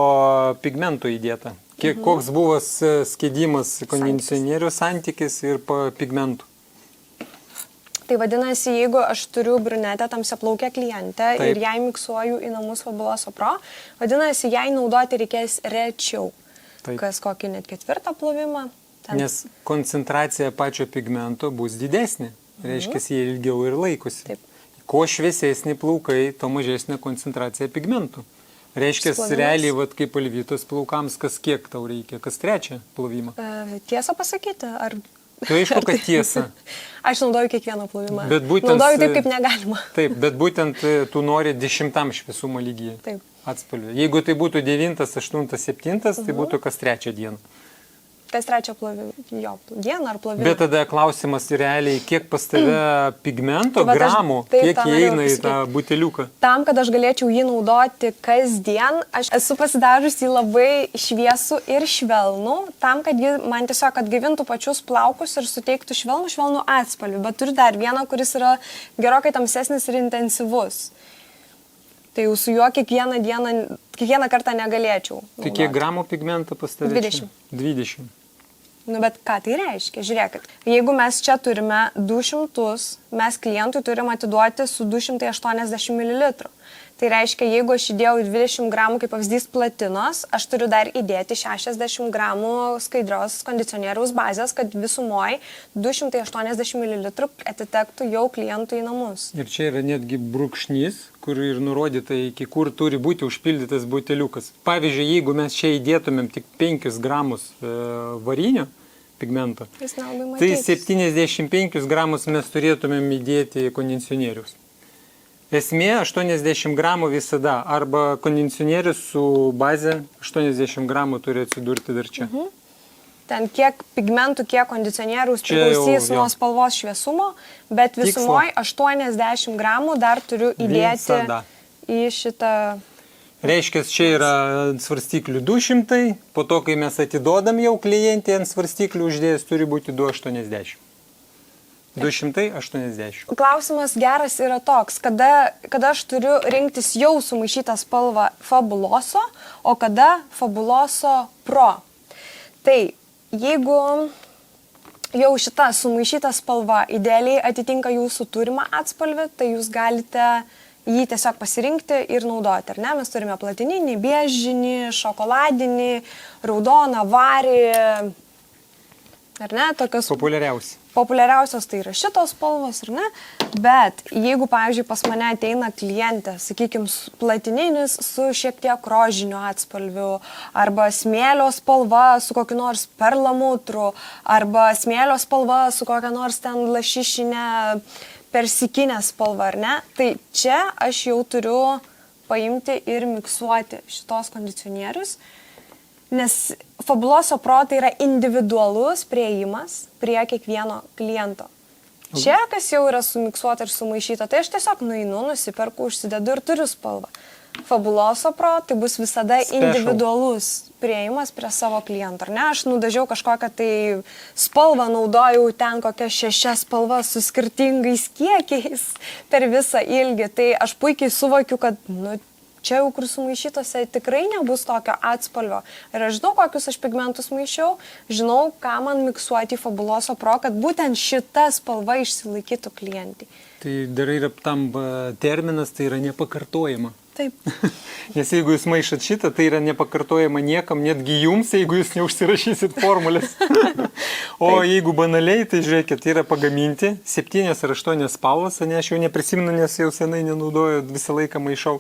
pigmentų įdėta. Koks buvo skėdimas kondicionierių santykis ir pigmentų.
Tai vadinasi, jeigu aš turiu brunetę tamsiaplaukę klientę
Taip.
ir jai miksuoju į namus Fabuloso Pro, vadinasi, jai naudoti reikės rečiau.
Taip.
Kas kokį net 4 plovimą. Ten.
Nes koncentracija pačio pigmento bus didesnė. Reiškia, jie ilgiau ir laikosi.
Taip.
Kuo šviesesni plaukai, to mažesnė koncentracija pigmentų. Reiškia, realiai, kaip Alvytos plaukams, kas kiek tau reikia, kas 3 plovimą.
Tiesą pasakyti, ar...
Tai aišku, kad tiesa.
Aš naudoju kiekvieną plovimą.
Bet būtent,
naudoju taip, kaip negalima.
Taip, bet būtent tu nori 10 šviesumo lygyje.
Taip.
Atspalvį. Jeigu tai būtų 9, 8, 7, tai būtų kas 3 diena.
Kas 3 dieną ar plovimą.
Bet tada klausimas realiai, kiek pas tave pigmento,
Tai vat
gramų,
taip,
kiek įeina į tą buteliuką.
Tam, kad aš galėčiau jį naudoti kasdien, aš esu pasidažusi labai šviesų ir švelnų, tam, kad jį man tiesiog atgaivintų pačius plaukus ir suteiktų švelnų atspalvį. Bet turiu dar vieną, kuris yra gerokai tamsesnis ir intensyvus. Tai jau su juo kiekvieną kartą negalėčiau naudoti.
Tai kiek gramų pigmento pas tave?
20.
20.
Nu, bet ką tai reiškia? Žiūrėkit, jeigu mes čia turime 200, mes klientui turim atiduoti su 280 ml. Tai reiškia, jeigu aš įdėjau 20 gramų, kaip pavyzdys, platinos, aš turiu dar įdėti 60 gramų skaidrios kondicionieriaus bazės, kad visumoje 280 ml atitektų jau klientui į namus.
Ir čia yra netgi brūkšnys, kur ir nurodyta, iki kur turi būti užpildytas buteliukas. Pavyzdžiui, jeigu mes čia įdėtumėm tik 5 gramus varinio pigmento, tai 75 gramus mes turėtumėm įdėti kondicionierius. Esmė 80 gramų visada, arba kondicionierius su baze 80 gramų turi atsidurti dar čia.
Ten kiek pigmentų, kiek kondicionierius priklausys nuo spalvos šviesumo, bet visumoje 80 gramų dar turiu įdėti
visada
į šitą...
Reiškia, čia yra ant svarstyklių 200, po to, kai mes atidodam jau klientį ant svarstyklių uždėjęs, turi būti 280. 280.
Klausimas geras yra toks, kada aš turiu rinktis jau sumaišytą spalvą Fabuloso, o kada Fabuloso Pro. Tai jeigu jau šita sumaišyta spalva idealiai atitinka jūsų turimą atspalvį, tai jūs galite jį tiesiog pasirinkti ir naudoti, ar ne? Mes turime platininį, biežinį, šokoladinį, raudoną, varį, ar ne? Tokios populiariausios tai yra šitos spalvos, ar ne? Bet jeigu, pavyzdžiui, pas mane ateina klientė, sakykime, platininis su šiek tiek rožinio atspalviu, arba smėlio spalva su kokiu nors perlamutru, arba smėlio spalva su kokia nors ten lašišinė persikinė spalva, ar ne? Tai čia aš jau turiu paimti ir miksuoti šitos kondicionierius, nes Fabuloso Pro tai yra individualus priėjimas prie kiekvieno kliento. Čia, kas jau yra sumiksuota ir sumaišyta, tai aš tiesiog nueinu, nusiperku, užsidedu ir turiu spalvą. Fabuloso Pro tai bus visada individualus priėjimas prie savo kliento. Ar ne? Aš nudažiau kažkokią tai spalvą, naudojau ten kokias 6 spalvas su skirtingais kiekiais per visą ilgį. Tai aš puikiai suvokiu, kad čia jau kur sumaišytose tikrai nebus tokio atspalvio. Ir aš žinau, kokius aš pigmentus maišiau, žinau, ką man miksuoti į Fabuloso Pro, kad būtent šita spalva išsilaikytų klientai.
Tai dar yra tam terminas, tai yra nepakartojama.
Taip.
Nes jeigu jūs maišat šitą, tai yra nepakartojama niekam, netgi jums, jeigu jūs neužsirašysit formulės. O jeigu banaliai, tai žiūrėkit, tai yra pagaminti 7 ar 8 spalvas, ne, aš jau neprisimenu, nes jau senai nenaudoju, visą laiką maišau.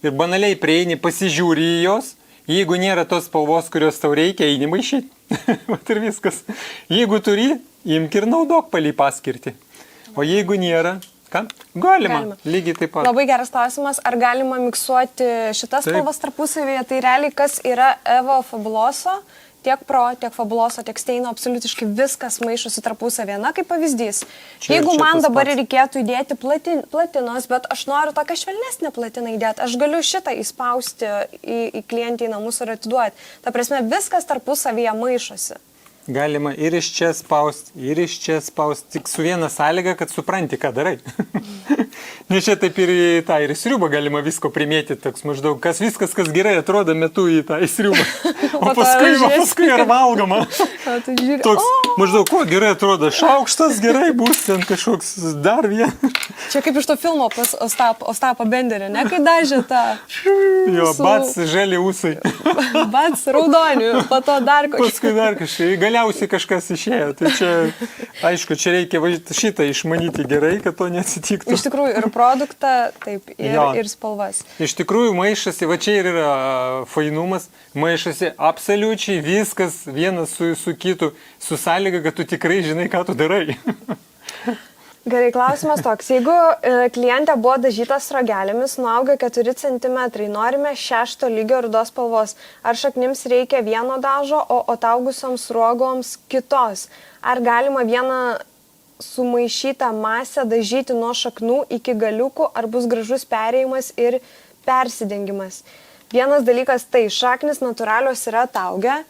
Ir banaliai prieini, pasižiūri į jos, jeigu nėra tos spalvos, kurios tau reikia, eini maišyti. Vat ir viskas. Jeigu turi, imk ir naudok palei paskirtį. O jeigu nėra, ką? Galima. Lygiai taip pat.
Labai geras klausimas, ar galima miksuoti šitas spalvas tarpusavėje, tai realiai kas yra Evo Fabuloso, tiek Pro, tiek Fabuloso, tiek Steino, absoliutiškai viskas maišosi tarpusavėje. Na, kaip pavyzdys, jeigu man dabar reikėtų įdėti platinos, bet aš noriu tokią švelnesnę platiną įdėti, aš galiu šitą įspausti į klientį į namus ir atiduoti. Ta prasme, viskas tarpusavėje maišosi.
Galima ir iš čia spausti, ir iš čia spausti, tik su viena sąlyga, kad supranti, ką darai. Nes čia taip ir į tą ir sriubą galima visko primėti, toks maždaug, viskas, kas gerai atrodo, metu į tą sriubą. O paskui ar valgoma. Toks maždaug, ko gerai atrodo, šaukštas gerai bus, ten kažkoks dar vienas.
Čia kaip iš to filmo pas Ostapą Benderį, ne, kai dažė tą.
Jo, bats žali ūsai.
Bats raudonių, po to dar kažkas.
Paskui dar kažkas, galiausiai kažkas išėjo. Tai čia, aišku, čia reikia šitą išmanyti gerai, kad to neatsitiktų.
Iš tikrųjų, ir produktą, taip, ir spalvas.
Iš tikrųjų, maišasi, va čia ir yra fainumas, maišasi absoliučiai viskas vienas su kitu, su sąlyga, kad tu tikrai žinai, ką tu darai.
Gerai, klausimas toks. Jeigu klientė buvo dažytas rogelėmis, nuauga 4 cm, norime 6 lygio rudos spalvos, ar šaknims reikia vieno dažo, o ataugusioms sruogoms kitos? Ar galima vieną sumaišytą masę dažyti nuo šaknų iki galiukų, ar bus gražus perėjimas ir persidengimas? Vienas dalykas, tai šaknis natūralios yra ataugę.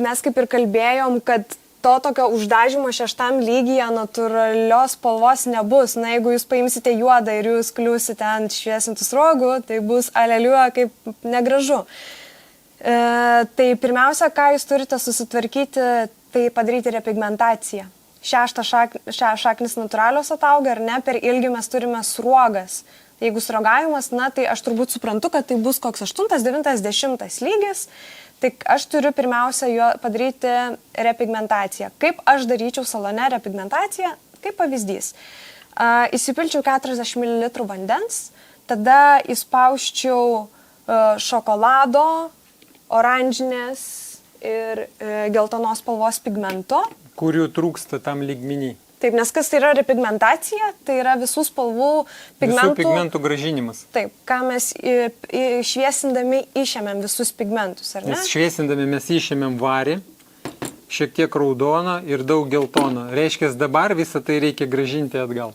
Mes kaip ir kalbėjom, kad to tokio uždažymo 6 lygyje natūralios spalvos nebus. Na, jeigu jūs paimsite juodą ir jūs kliūsite ant šviesintų sruogų, tai bus aleliuja kaip negražu. Tai pirmiausia, ką jūs turite susitvarkyti, tai padaryti repigmentaciją. 6 šaknis natūralios atauga, ar ne, per ilgį mes turime sruogas. Jeigu sruogavimas, na, tai aš turbūt suprantu, kad tai bus koks 8, 9, 10 lygis. Tai aš turiu pirmiausia jo padaryti repigmentaciją. Kaip aš daryčiau salone repigmentaciją? Kaip pavyzdys. Įsipilčiau 40 ml vandens, tada įspausčiau šokolado, oranžinės ir geltonos spalvos pigmento.
Kurių trūksta tam lygmenį.
Taip, nes kas tai yra repigmentacija, tai yra visų spalvų pigmentų...
Visų pigmentų gražinimas.
Taip, ką mes šviesindami išėmėm visus pigmentus, ar ne?
Nes šviesindami mes išėmėm varį, šiek tiek raudoną ir daug geltoną. Reiškia, dabar visą tai reikia gražinti atgal.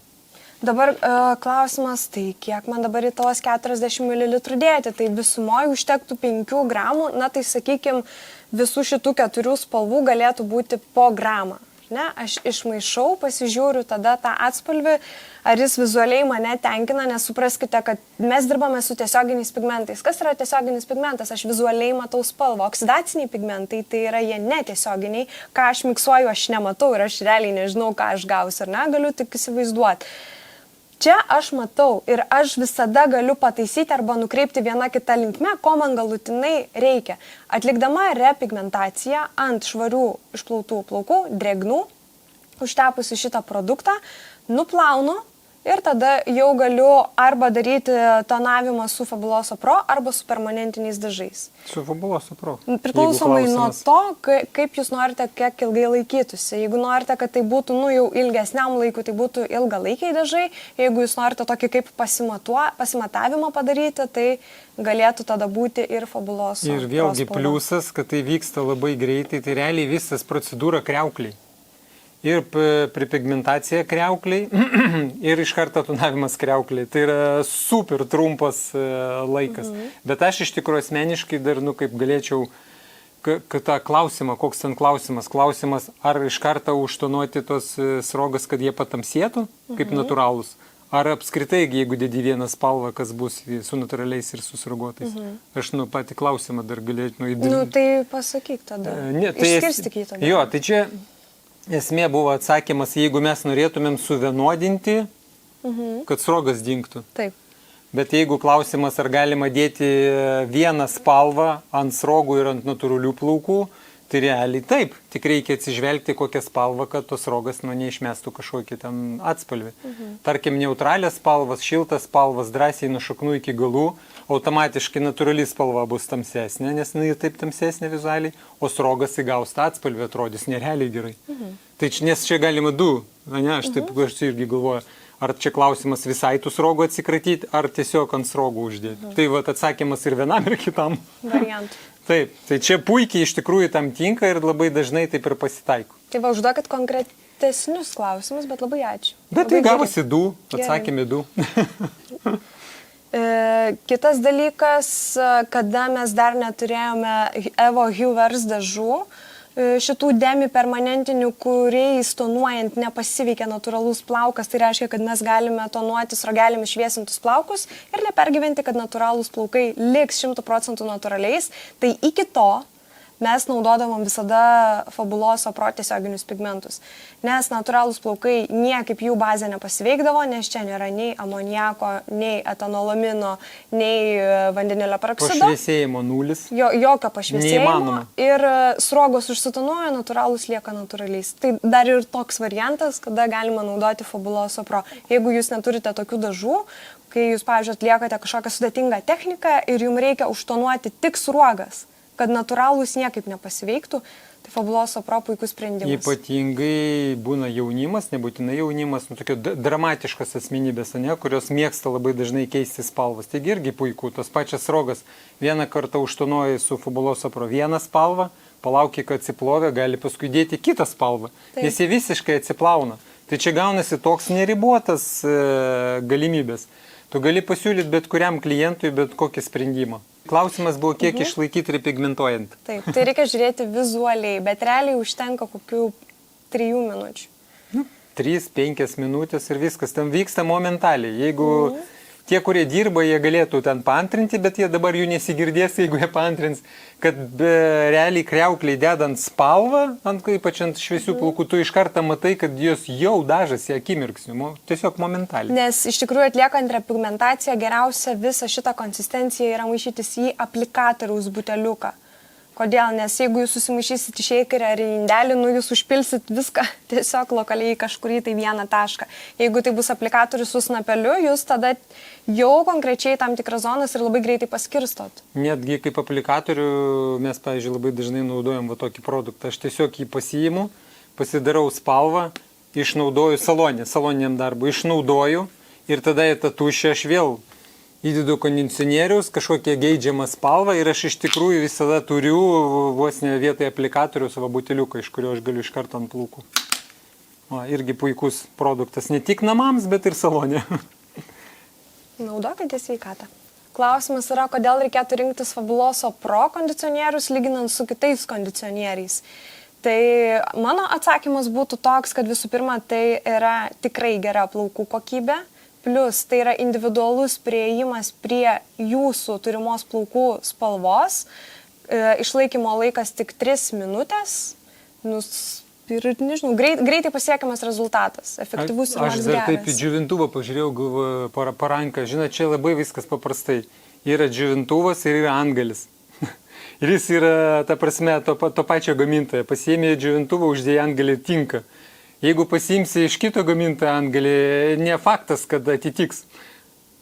Dabar klausimas, tai kiek man dabar į tos 40 ml dėti? Tai visumoje užtektų 5 gramų, na tai sakykime, visų šitų 4 spalvų galėtų būti po gramą. Ne, aš išmaišau, pasižiūriu tada tą atspalvį, ar jis vizualiai mane tenkina, nes supraskite, kad mes dirbame su tiesioginiais pigmentais. Kas yra tiesioginis pigmentas? Aš vizualiai matau spalvą. Oksidaciniai pigmentai, tai yra jie netiesioginiai. Ką aš miksuoju, aš nematau ir aš realiai nežinau, ką aš gausiu, ar ne, galiu tik įsivaizduoti. Čia aš matau ir aš visada galiu pataisyti arba nukreipti vieną kitą linkmę, ko man galutinai reikia. Atlikdama repigmentaciją ant švarių išplautų plaukų, drėgnų, užtepusi šitą produktą, nuplaunu ir tada jau galiu arba daryti tonavimą su Fabuloso Pro arba su permanentiniais dažais.
Su Fabuloso Pro.
Priklausomai nuo to, kaip jūs norite, kiek ilgai laikytųsi. Jeigu norite, kad tai būtų jau ilgesniam laikui, tai būtų ilgalaikiai dažai. Jeigu jūs norite tokį kaip pasimatavimą padaryti, tai galėtų tada būti ir Fabuloso Pro.
Ir vėlgi pliusas, kad tai vyksta labai greitai, tai realiai visas procedūra kriaukliai. Ir pripigmentacija kriaukliai, ir iš karto tonavimas kriaukliai. Tai yra super trumpas laikas. Bet aš iš tikrųjų asmeniškai dar, kaip galėčiau, tą klausimą, koks ten klausimas, ar iš karto užtonuoti tos srogas, kad jie patamsėtų, kaip natūralūs, Ar apskritai, jeigu dėdi vieną spalvą, kas bus su natūraliais ir su sruogotais? Aš patį klausimą dar galėčiau įdėti.
Tai pasakyk tada.
Tai
išskirstyk jį tada.
Jo, tai čia esmė buvo atsakymas, jeigu mes norėtumėm suvienodinti, kad sruogas dingtų.
Taip.
Bet jeigu klausimas, ar galima dėti vieną spalvą ant sruogų ir ant natūralių plaukų, tai realiai taip, tik reikia atsižvelgti kokią spalvą, kad tos sruogas neišmestų kažkokį ten atspalvį. Tarkim, neutralias spalvas, šiltas spalvas, drąsiai nuo šaknų iki galų, automatiškai natūrali spalva bus tamsesnė, nes jinai taip tamsesnė vizualiai, o sruogas įgaus tą atspalvį, atrodys nerealiai gerai. Tai nes čia galima du, aš irgi galvoju, ar čia klausimas visai tų sruogų atsikratyti, ar tiesiog ant sruogų uždėti. Tai atsakymas ir vienam, ir kitam.
Variantų.
Taip, tai čia puikiai iš tikrųjų tam tinka ir labai dažnai taip ir pasitaiko.
Tai užduokit konkretesnius klausimus, bet labai ačiū.
Bet tai gavosi du, atsakėme du.
Kitas dalykas, kada mes dar neturėjome Evo Huvers dažų, šitų demi-permanentinių, kuriais tonuojant nepasiveikia natūralus plaukas, tai reiškia, kad mes galime tonuoti sruogelėmis šviesintus plaukus ir nepergyventi, kad natūralūs plaukai liks 100% natūraliais. Tai iki to mes naudodavom visada Fabuloso Pro tiesioginius pigmentus, nes natūralūs plaukai niekaip jų bazė nepasiveikdavo, nes čia nėra nei amoniako, nei etanolamino, nei vandenilio peroksido.
Pašviesėjimo nulis.
Jokio pašviesėjimo.
Neįmanoma.
Ir sruogos užsitonuoja, natūralūs lieka natūraliais. Tai dar ir toks variantas, kada galima naudoti Fabuloso Pro. Jeigu jūs neturite tokių dažų, kai jūs, pavyzdžiui, atliekate kažkokią sudėtingą techniką ir jums reikia užtonuoti tik sruogas, kad natūralūs niekaip nepasiveiktų, tai Fabuloso Pro puikus sprendimas.
Ypatingai būna jaunimas, nebūtinai jaunimas, tokio dramatiškas asmenybės, kurios mėgsta labai dažnai keisti spalvas. Taigi irgi puiku, tos pačias sruogas vieną kartą užtonuoji su Fabuloso Pro vieną spalvą, palauki, kad atsiplovė, gali paskui dėti kitą spalvą, nes jie visiškai atsiplauna. Tai čia gaunasi toks neribotas galimybės. Tu gali pasiūlyti bet kuriam klientui bet kokį sprendimą. Klausimas buvo, kiek išlaikyti repigmentuojant.
Taip, tai reikia žiūrėti vizualiai, bet realiai užtenka kokių 3 minučių.
3-5 minutės ir viskas, ten vyksta momentaliai. Jeigu tie, kurie dirba, jie galėtų ten paantrinti, bet jie dabar jų nesigirdės, jeigu jie paantrins, kad realiai kriaukliai dedant spalvą, ypač ant šviesių plaukų, tu iš karto matai, kad jos jau dažasi akimirksniu, tiesiog momentaliai.
Nes iš tikrųjų atliekant repigmentaciją geriausia visą šitą konsistenciją yra maišytis į aplikatoriaus buteliuką. Kodėl? Nes jeigu jūs susimaišysit į šeikerį ar į indelį, jūs užpilsit viską tiesiog lokaliai kažkurį tai vieną tašką. Jeigu tai bus aplikatorius su snapeliu, jūs tada jau konkrečiai tam tikras zonas ir labai greitai paskirstot.
Netgi kaip aplikatorių mes, pavyzdžiui, labai dažnai naudojam tokį produktą. Aš tiesiog jį pasiimu, pasidarau spalvą, išnaudoju saloniniam darbui, išnaudoju ir tada į tą tušę aš vėl įdedu kondicionieriaus, kažkokią geidžiamą spalvą ir aš iš tikrųjų visada turiu vos ne vietoje aplikatoriaus buteliuką, iš kurio aš galiu iš karto ant plaukų. Irgi puikus produktas, ne tik namams, bet ir salone.
Naudokite sveikatą. Klausimas yra, kodėl reikėtų rinktis Fabuloso Pro kondicionierius lyginant su kitais kondicionieriais. Tai mano atsakymas būtų toks, kad visų pirma, tai yra tikrai gera plaukų kokybė. Plus tai yra individualus priėjimas prie jūsų turimos plaukų spalvos, išlaikymo laikas tik 3 minutės, ir nežinau, greitai pasiekiamas rezultatas, efektyvus ir
geras. Aš dar taip į džiovintuvą pažiūrėjau, galvoju, paranką, žinot, čia labai viskas paprastai. Yra džiovintuvas ir yra antgalis. Ir jis yra, ta prasme, to pačio gamintojo. Pasiėmė džiovintuvą, uždėjo antgalį ir tinka. Jeigu pasiimsi iš kito gamintojo antgalį, ne faktas, kad atitiks.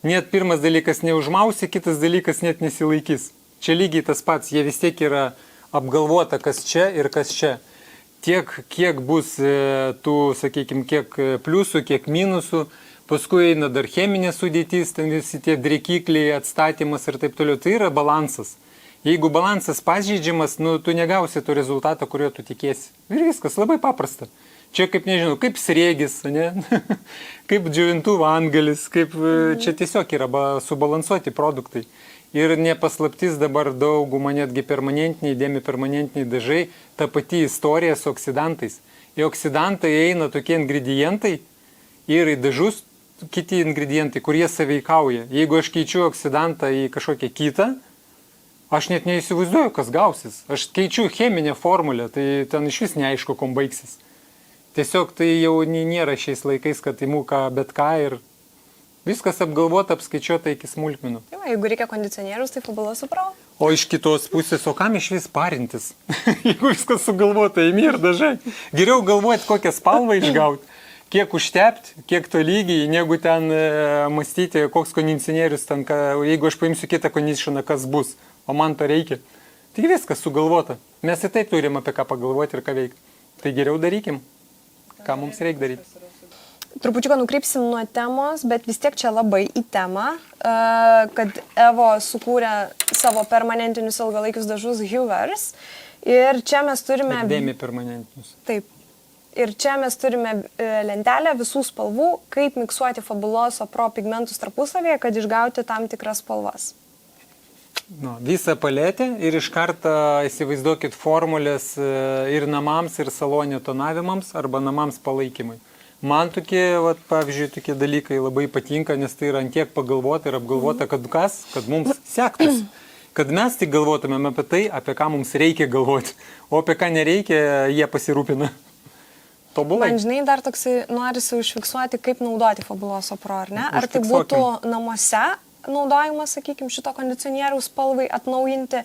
Net pirmas dalykas neužmausi, kitas dalykas net nesilaikys. Čia lygiai tas pats, jie vis tiek yra apgalvota, kas čia ir kas čia. Tiek, kiek bus tų, sakykime, kiek pliusų, kiek minusų, paskui eina dar cheminė sudėtis, ten visi tie drėkikliai, atstatymas ir taip toliau. Tai yra balansas. Jeigu balansas pažeidžiamas, tu negausi to rezultato, kurio tu tikėsi. Ir viskas, labai paprasta. Čia kaip, nežinau, kaip sriegis, ne? Kaip džiovintuvo antgalis, kaip čia tiesiog yra subalansuoti produktai. Ir nepaslaptis dabar dauguma netgi permanentiniai, demi-permanentiniai dažai, ta pati istorija su oksidantais. Į oksidantai eina tokie ingredientai ir į dažus kiti ingredientai, kurie saveikauja. Jeigu aš keičiu oksidantą į kažkokią kitą, aš net neįsivaizduoju, kas gausis. Aš keičiu cheminę formulę, tai ten iš vis neaišku, kom baigsis. Tiesiog tai jau nėra šiais laikais, kad įmu bet ką ir viskas apgalvota, apskaičiuota iki smulkmenų.
Jo, jeigu reikia kondicionierius, tai Fabuloso Pro.
O iš kitos pusės, o kam iš vis parintis? Jeigu viskas sugalvota, įmi ir dažai. Geriau galvoti, kokią spalvą išgauti, kiek užtepti, kiek to lygiai, negu ten mąstyti, koks kondicionierius ten, jeigu aš paimsiu kitą kondicioną, kas bus, o man to reikia. Tai viskas sugalvota. Mes ir taip turim apie ką pagalvoti ir ką veikti. Tai geriau darykim, ką mums reikia daryti.
Trupučiuką nukrypsim nuo temos, bet vis tiek čia labai į temą, kad Evo sukūrė savo permanentinius ilgalaikius dažus Huvers. Ir čia mes turime...
Dėmi permanentinius.
Taip. Ir čia mes turime lentelę visų spalvų, kaip miksuoti Fabuloso Pro pigmentus tarpusavėje, kad išgauti tam tikras spalvas.
Nu, visą paletę ir iš karto įsivaizduokit formulės ir namams, ir salonio tonavimams arba namams palaikymui. Man tokie, pavyzdžiui, tokie dalykai labai patinka, nes tai yra antiek pagalvota ir apgalvota, kad mums sektųsi. Kad mes tik galvotumėm apie tai, apie ką mums reikia galvoti, o apie ką nereikia, jie pasirūpina. Tobulai.
Man, žinai, dar toksai norisi užfiksuoti, kaip naudoti Fabuloso Pro, ar ne? Ar tai būtų namuose naudojimas, sakykime, šito kondicionieriaus spalvai atnaujinti,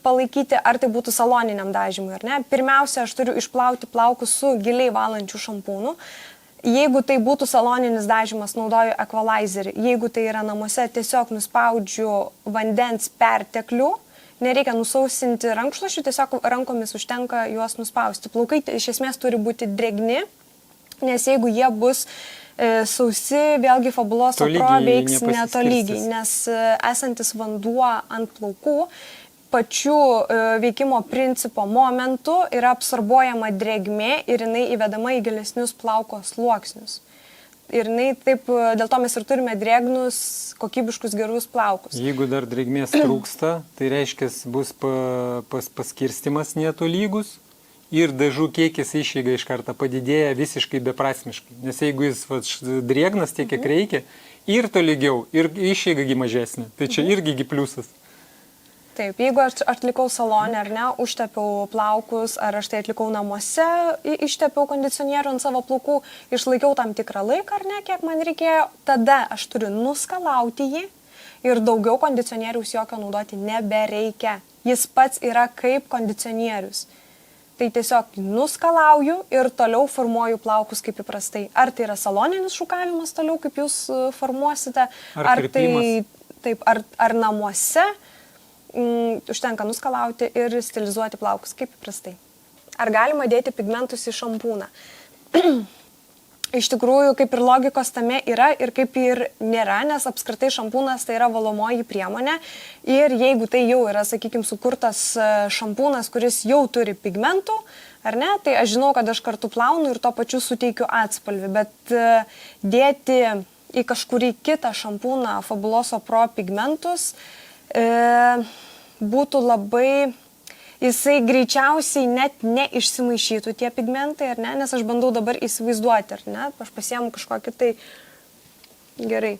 palaikyti, ar tai būtų saloniniam dažymui, ar ne? Pirmiausia, aš turiu išplauti plaukus su giliai valančiu šampūnu. Jeigu tai būtų saloninis dažymas, naudoju equalizerį. Jeigu tai yra namuose, tiesiog nuspaudžiu vandens perteklių. Nereikia nusausinti rankšluosčių, tiesiog rankomis užtenka juos nuspausti. Plaukai iš esmės turi būti drėgni, nes jeigu jie bus sausi, vėlgi Fabuloso Pro veiks netolygiai, nes esantis vanduo ant plaukų pačių veikimo principo momentu yra absorbuojama drėgmė ir jinai įvedama į gilesnius plauko sluoksnius. Ir jinai taip, dėl to mes ir turime drėgnus, kokybiškus gerus plaukus.
Jeigu dar drėgmės trūksta, tai reiškia bus paskirstimas netolygus ir dažų kiekis išeiga iš karto padidėja visiškai beprasmiškai. Nes jeigu jis drėgnas tiek, kiek reikia, ir tolygiau, ir išeiga mažesnė, tai čia irgi pliusas.
Taip, jeigu aš atlikau salonę ar ne, užtepiau plaukus, ar aš tai atlikau namuose, ištepiau kondicionierių ant savo plaukų, išlaikiau tam tikrą laiką ar ne, kiek man reikėjo, tada aš turiu nuskalauti jį ir daugiau kondicionieriaus jokio naudoti nebereikia. Jis pats yra kaip kondicionierius. Tai tiesiog nuskalauju ir toliau formuoju plaukus kaip įprastai. Ar tai yra saloninis šukavimas toliau, kaip jūs formuosite, ar namuose. Užtenka nuskalauti ir stilizuoti plaukus, kaip įprastai. Ar galima dėti pigmentus į šampūną? Iš tikrųjų, kaip ir logikos tame yra ir kaip ir nėra, nes apskritai šampūnas tai yra valomoji priemonė ir jeigu tai jau yra, sakykime, sukurtas šampūnas, kuris jau turi pigmentų, ar ne, tai aš žinau, kad aš kartu plaunu ir to pačiu suteikiu atspalvį, bet dėti į kažkurį kitą šampūną Fabuloso Pro pigmentus būtų labai, jisai greičiausiai net neišsimaišytų tie pigmentai, ar ne, nes aš bandau dabar įsivaizduoti, ar ne, aš pasiemu kažkokį tai gerai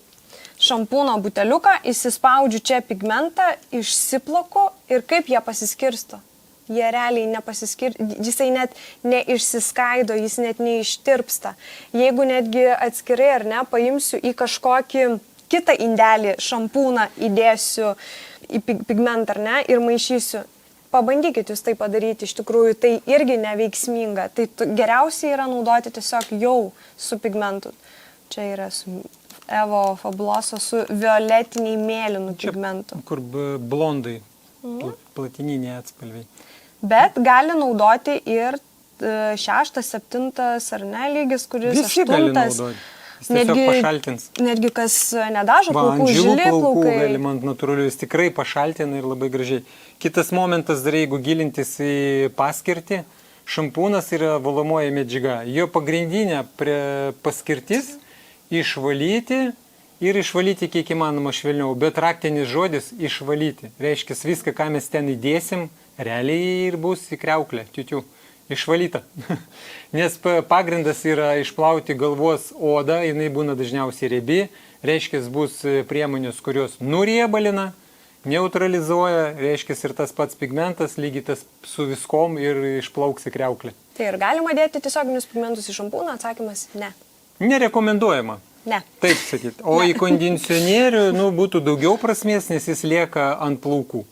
šampūno buteliuką, įsispaudžiu čia pigmentą, išsiplaku ir kaip jie pasiskirsto. Jie realiai nepasiskirsto, jisai net neišsiskaido, jis net neištirpsta. Jeigu netgi atskirai, ar ne, paimsiu į kažkokį kitą indelį šampūną įdėsiu į pigmentą, ar ne, ir maišysiu. Pabandykit jūs tai padaryti, iš tikrųjų tai irgi neveiksminga. Tai geriausiai yra naudoti tiesiog jau su pigmentu. Čia yra su Evo Fabuloso su violetiniai mėlynų pigmentu.
Kur blondai, platininiai atspalviai.
Bet gali naudoti ir 6, 7 ar ne lygis, kuris 8.
Visi gali naudoti. Tiesiog pašaltins.
Netgi kas nedažo plaukų, žili plaukai.
Galima ant natūralių, jis tikrai pašaltina ir labai gražiai. Kitas momentas, dar jeigu gilintis į paskirtį, šampūnas yra valomoji medžiaga. Jo pagrindinė paskirtis išvalyti ir išvalyti kiek įmanoma švelniau. Bet raktinis žodis išvalyti. Reiškia, viską, ką mes ten įdėsim, realiai ir bus į kriauklę, tiutių. Išvalyta. Nes pagrindas yra išplauti galvos odą, jinai būna dažniausiai riebi, reiškia bus priemonės, kurios nuriebalina, neutralizuoja, reiškia ir tas pats pigmentas, lygiai tas su viskom ir išplauks į kriauklę.
Tai ir galima dėti tiesioginius pigmentus į šampūną, atsakymas ne.
Nerekomenduojama.
Ne.
Taip sakyti. O į kondicionierių būtų daugiau prasmės, nes jis lieka ant plaukų.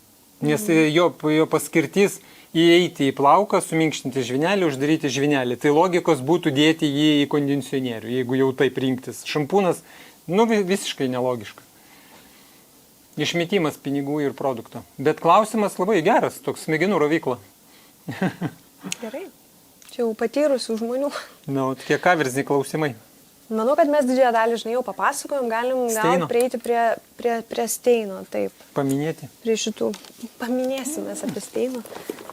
Nes jo paskirtis įeiti į plauką, suminkštinti žvynelį, uždaryti žvynelį. Tai logikos būtų dėti jį į kondicionierių, jeigu jau taip rinktis. Šampūnas, visiškai nelogiška. Išmetimas pinigų ir produkto. Bet klausimas labai geras, toks smegenų rovykla.
Gerai. Čia jau patyrusių žmonių.
Tokie kaverziniai klausimai.
Manau, kad mes didžiąją dalį, žinai, jau papasakojom, galim prieiti prie Steino, taip.
Paminėti.
Prie šitų, paminėsim mes apie Steino.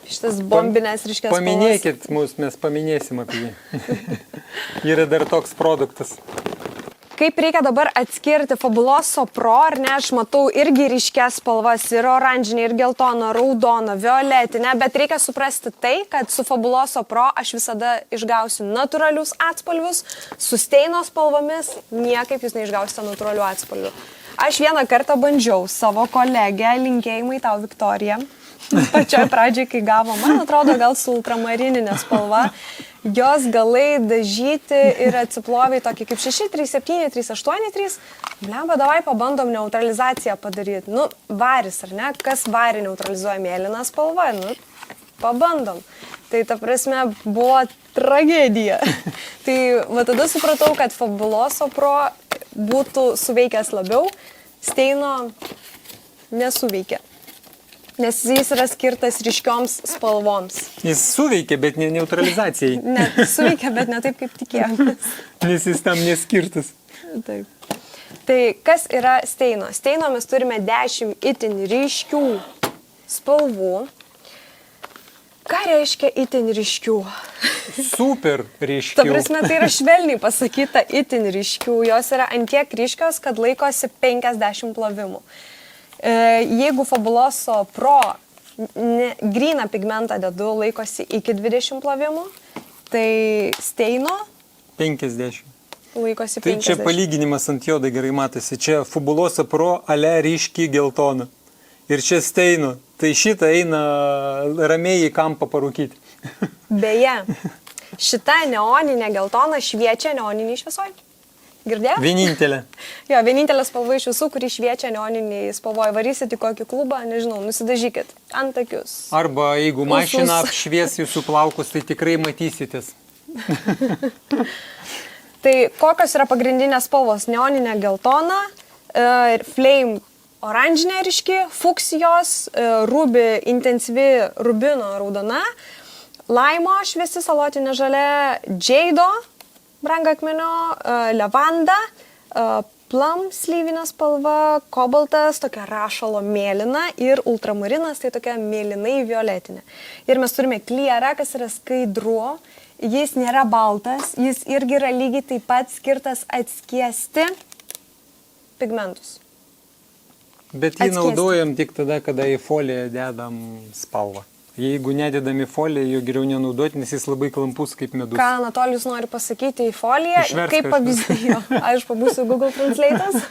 Šitas bombinės ryškės spalvas.
Paminėkit mus, mes paminėsim apie jį. Yra dar toks produktas.
Kaip reikia dabar atskirti Fabuloso Pro, ar ne, aš matau irgi ryškės spalvas, ir oranžinė, ir geltona, raudona, violetinė, bet reikia suprasti tai, kad su Fabuloso Pro aš visada išgausiu natūralius atspalvius, su Steino spalvomis niekaip jūs neišgausite natūralių atspalvių. Aš vieną kartą bandžiau savo kolegę, linkėjimai tau, Viktorija, pačioj pradžiai, kai gavo, man atrodo, gal su ultramarininė spalva, jos galai dažyti ir atsiploviai tokį kaip 637, 383. Blemba, davai pabandom neutralizaciją padaryti. Varis, ar ne? Kas varį neutralizuoja mėlyną spalvą? Pabandom. Tai ta prasme buvo tragedija. Tai va tada supratau, kad Fabuloso Pro būtų suveikęs labiau, Steino nesuveikia. Nes jis yra skirtas ryškioms spalvoms.
Jis suveikia, bet ne neutralizacijai.
Ne, suveikia, bet ne taip, kaip tikėjomės.
Nes jis tam neskirtas.
Taip. Tai kas yra Steino? Steino mes turime 10 itin ryškių spalvų. Ką reiškia itin ryškių?
Super ryškių.
Ta prasme, tai yra švelniai pasakyta itin ryškių. Jos yra antiek ryškios, kad laikosi 50 plovimų. Jeigu Fabuloso Pro gryną pigmentą dedu, laikosi iki 20 plovimų, tai Steino
50.
Laikosi 50.
Tai čia palyginimas ant jodo gerai matosi. Čia Fabuloso Pro ale ryški geltona. Ir čia Steino. Tai šitą eina ramiai į kampą parūkyti.
Beje, šita neoninė geltona šviečia neoniniai šviesoj. Girdėjau?
Vienintelė.
Jo, vienintelė spalva iš visų, kuri šviečia neoniniai spalvoje. Varysit į kokį klubą, nežinau, nusidažykit antakius.
Arba jeigu mašina apšvies jūsų plaukus, tai tikrai matysitės.
Tai kokios yra pagrindinės spalvos? Neoninė geltona, flame oranžinė ryški, fuksijos, ruby intensyvi rubino raudona, laimo šviesi salotinė žalia, džeido brangakmenio, levanda, plum slyvinė spalva, kobaltas, tokia rašalo mėlyna ir ultramarinas, tai tokia mėlynai violetinė. Ir mes turime klierą, kas yra skaidru, jis nėra baltas, jis irgi yra lygiai taip pat skirtas atskiesti pigmentus.
Bet jį naudojam tik tada, kada į foliją dedam spalvą. Jeigu nededami foliją, jo geriau nenaudoti, nes jis labai klampus kaip medus.
Ką Anatolijus nori pasakyti į foliją?
Išversk
kaip pavyzdys, aš pabūsiu Google Translate'as.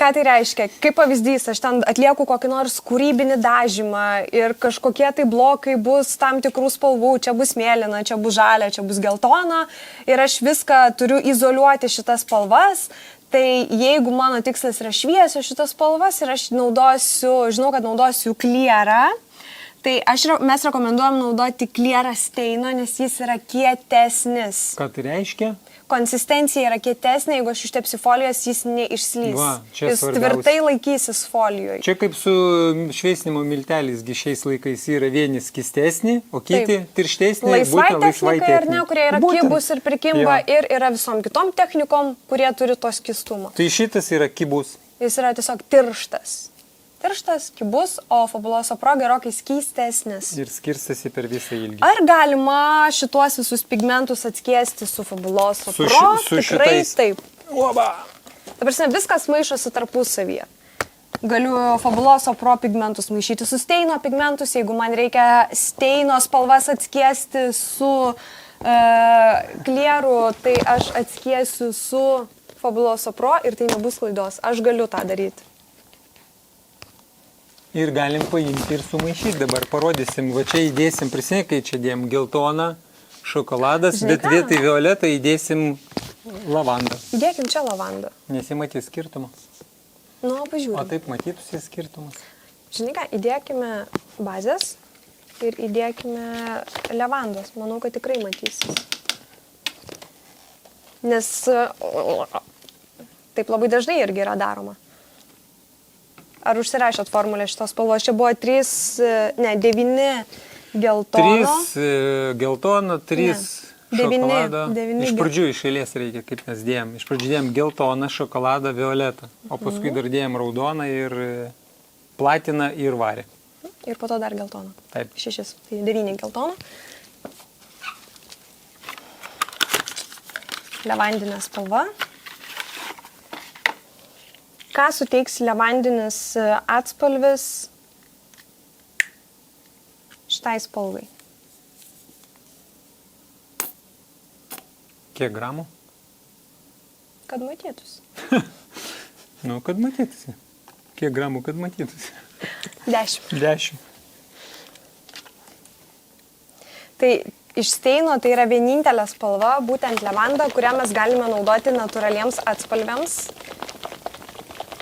Ką tai reiškia? Kaip pavyzdys, aš ten atlieku kokį nors kūrybinį dažymą ir kažkokie tai blokai bus tam tikrų spalvų, čia bus mėlyna, čia bus žalia, čia bus geltona ir aš viską turiu izoliuoti šitas spalvas. Tai jeigu mano tikslas yra šviesios šitas spalvas ir aš žinau, kad naudosiu klierą, tai mes rekomenduojam naudoti klierą Steino, nes jis yra kietesnis.
Ką tai reiškia?
Konsistencija yra kietesnė, jeigu aš ištepsiu folijos, jis neišslys.
Va,
jis tvirtai laikysis folijoje.
Čia kaip su šviesinimo milteliais, šiais laikais yra vieni skystesni, o kiti tirštesni.
Laisvai technikai, ar ne, kurie yra kibus ir prikimba, ir yra visom kitom technikom, kurie turi to skystumą.
Tai šitas yra kibus.
Jis yra tiesiog tirštas. Tirštas, kibus, o Fabuloso Pro gerokai skystesnis.
Ir skirstasi per visą ilgį.
Ar galima šituos visus pigmentus atskiesti su Fabuloso Pro?
Su
Tikrai
šitais.
taip.
Oba!
Ta prasme, viskas maišosi tarpusavyje. Galiu Fabuloso Pro pigmentus maišyti su Steino pigmentus, jeigu man reikia Steino spalvas atskiesti su klieru, tai aš atskiesiu su Fabuloso Pro ir tai nebus klaidos. Aš galiu tą daryti.
Ir galim paimti ir sumaišyti. Dabar parodysim, va čia įdėsim, prisimink, kai čia dėjom geltoną, šokoladas,
Žinai
bet
ką?
vietoj violetą įdėsim lavandą.
Įdėkim čia lavandą.
Nesimatys skirtumą.
Nu,
O
pažiūrėm.
taip matytųsi skirtumas.
Žinai ką, įdėkime bazės ir įdėkime levandos. Manau, kad tikrai matysis. Nes taip labai dažnai irgi yra daroma. Ar užsirašėt formulę šitos spalvos? Čia buvo 9 geltono.
3 geltono, 3 šokoladą.
9
Iš pradžių iš eilės reikia, kaip mes dėjom. Iš pradžių dėjom geltoną, šokoladą, violetą. O paskui dar dėjom raudoną ir platiną ir varį.
Ir po to dar geltono.
Taip.
6, tai 9 geltono. Levandinė spalva. Ką suteiks levandinis atspalvis šitai spalvai?
Kiek gramų?
Kad matytųsi.
Nu, kad matytųsi. Kiek gramų, kad matytųsi?
10.
10.
Tai iš Steino tai yra vienintelė spalva, būtent levanda, kurią mes galime naudoti natūraliems atspalviams.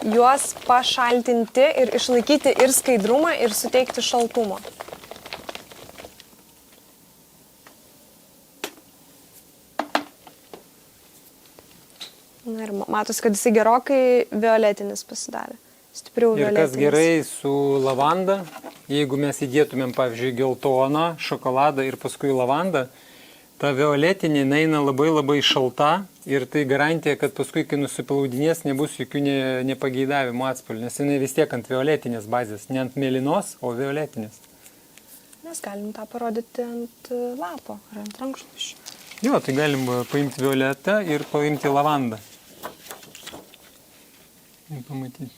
Juos pašaltinti ir išlaikyti ir skaidrumą, ir suteikti šaltumo. Na ir matosi, kad jisai gerokai violetinis pasidarė. Stipriau
Ir
violetinis.
kas gerai su lavanda, jeigu mes įdėtumėm, pavyzdžiui, geltoną, šokoladą ir paskui lavandą, ta violetinė eina labai labai šalta ir tai garantija, kad paskui, kai nusiplaudinės, nebus jokių nepageidavimų atspalvių, nes jinai vis tiek ant violetinės bazės, ne ant mėlynos, o violetinės.
Mes galim tą parodyti ant lapo ar ant rankšluosčio.
Jo, tai galim paimti violetą ir paimti lavandą. Ir pamatyti.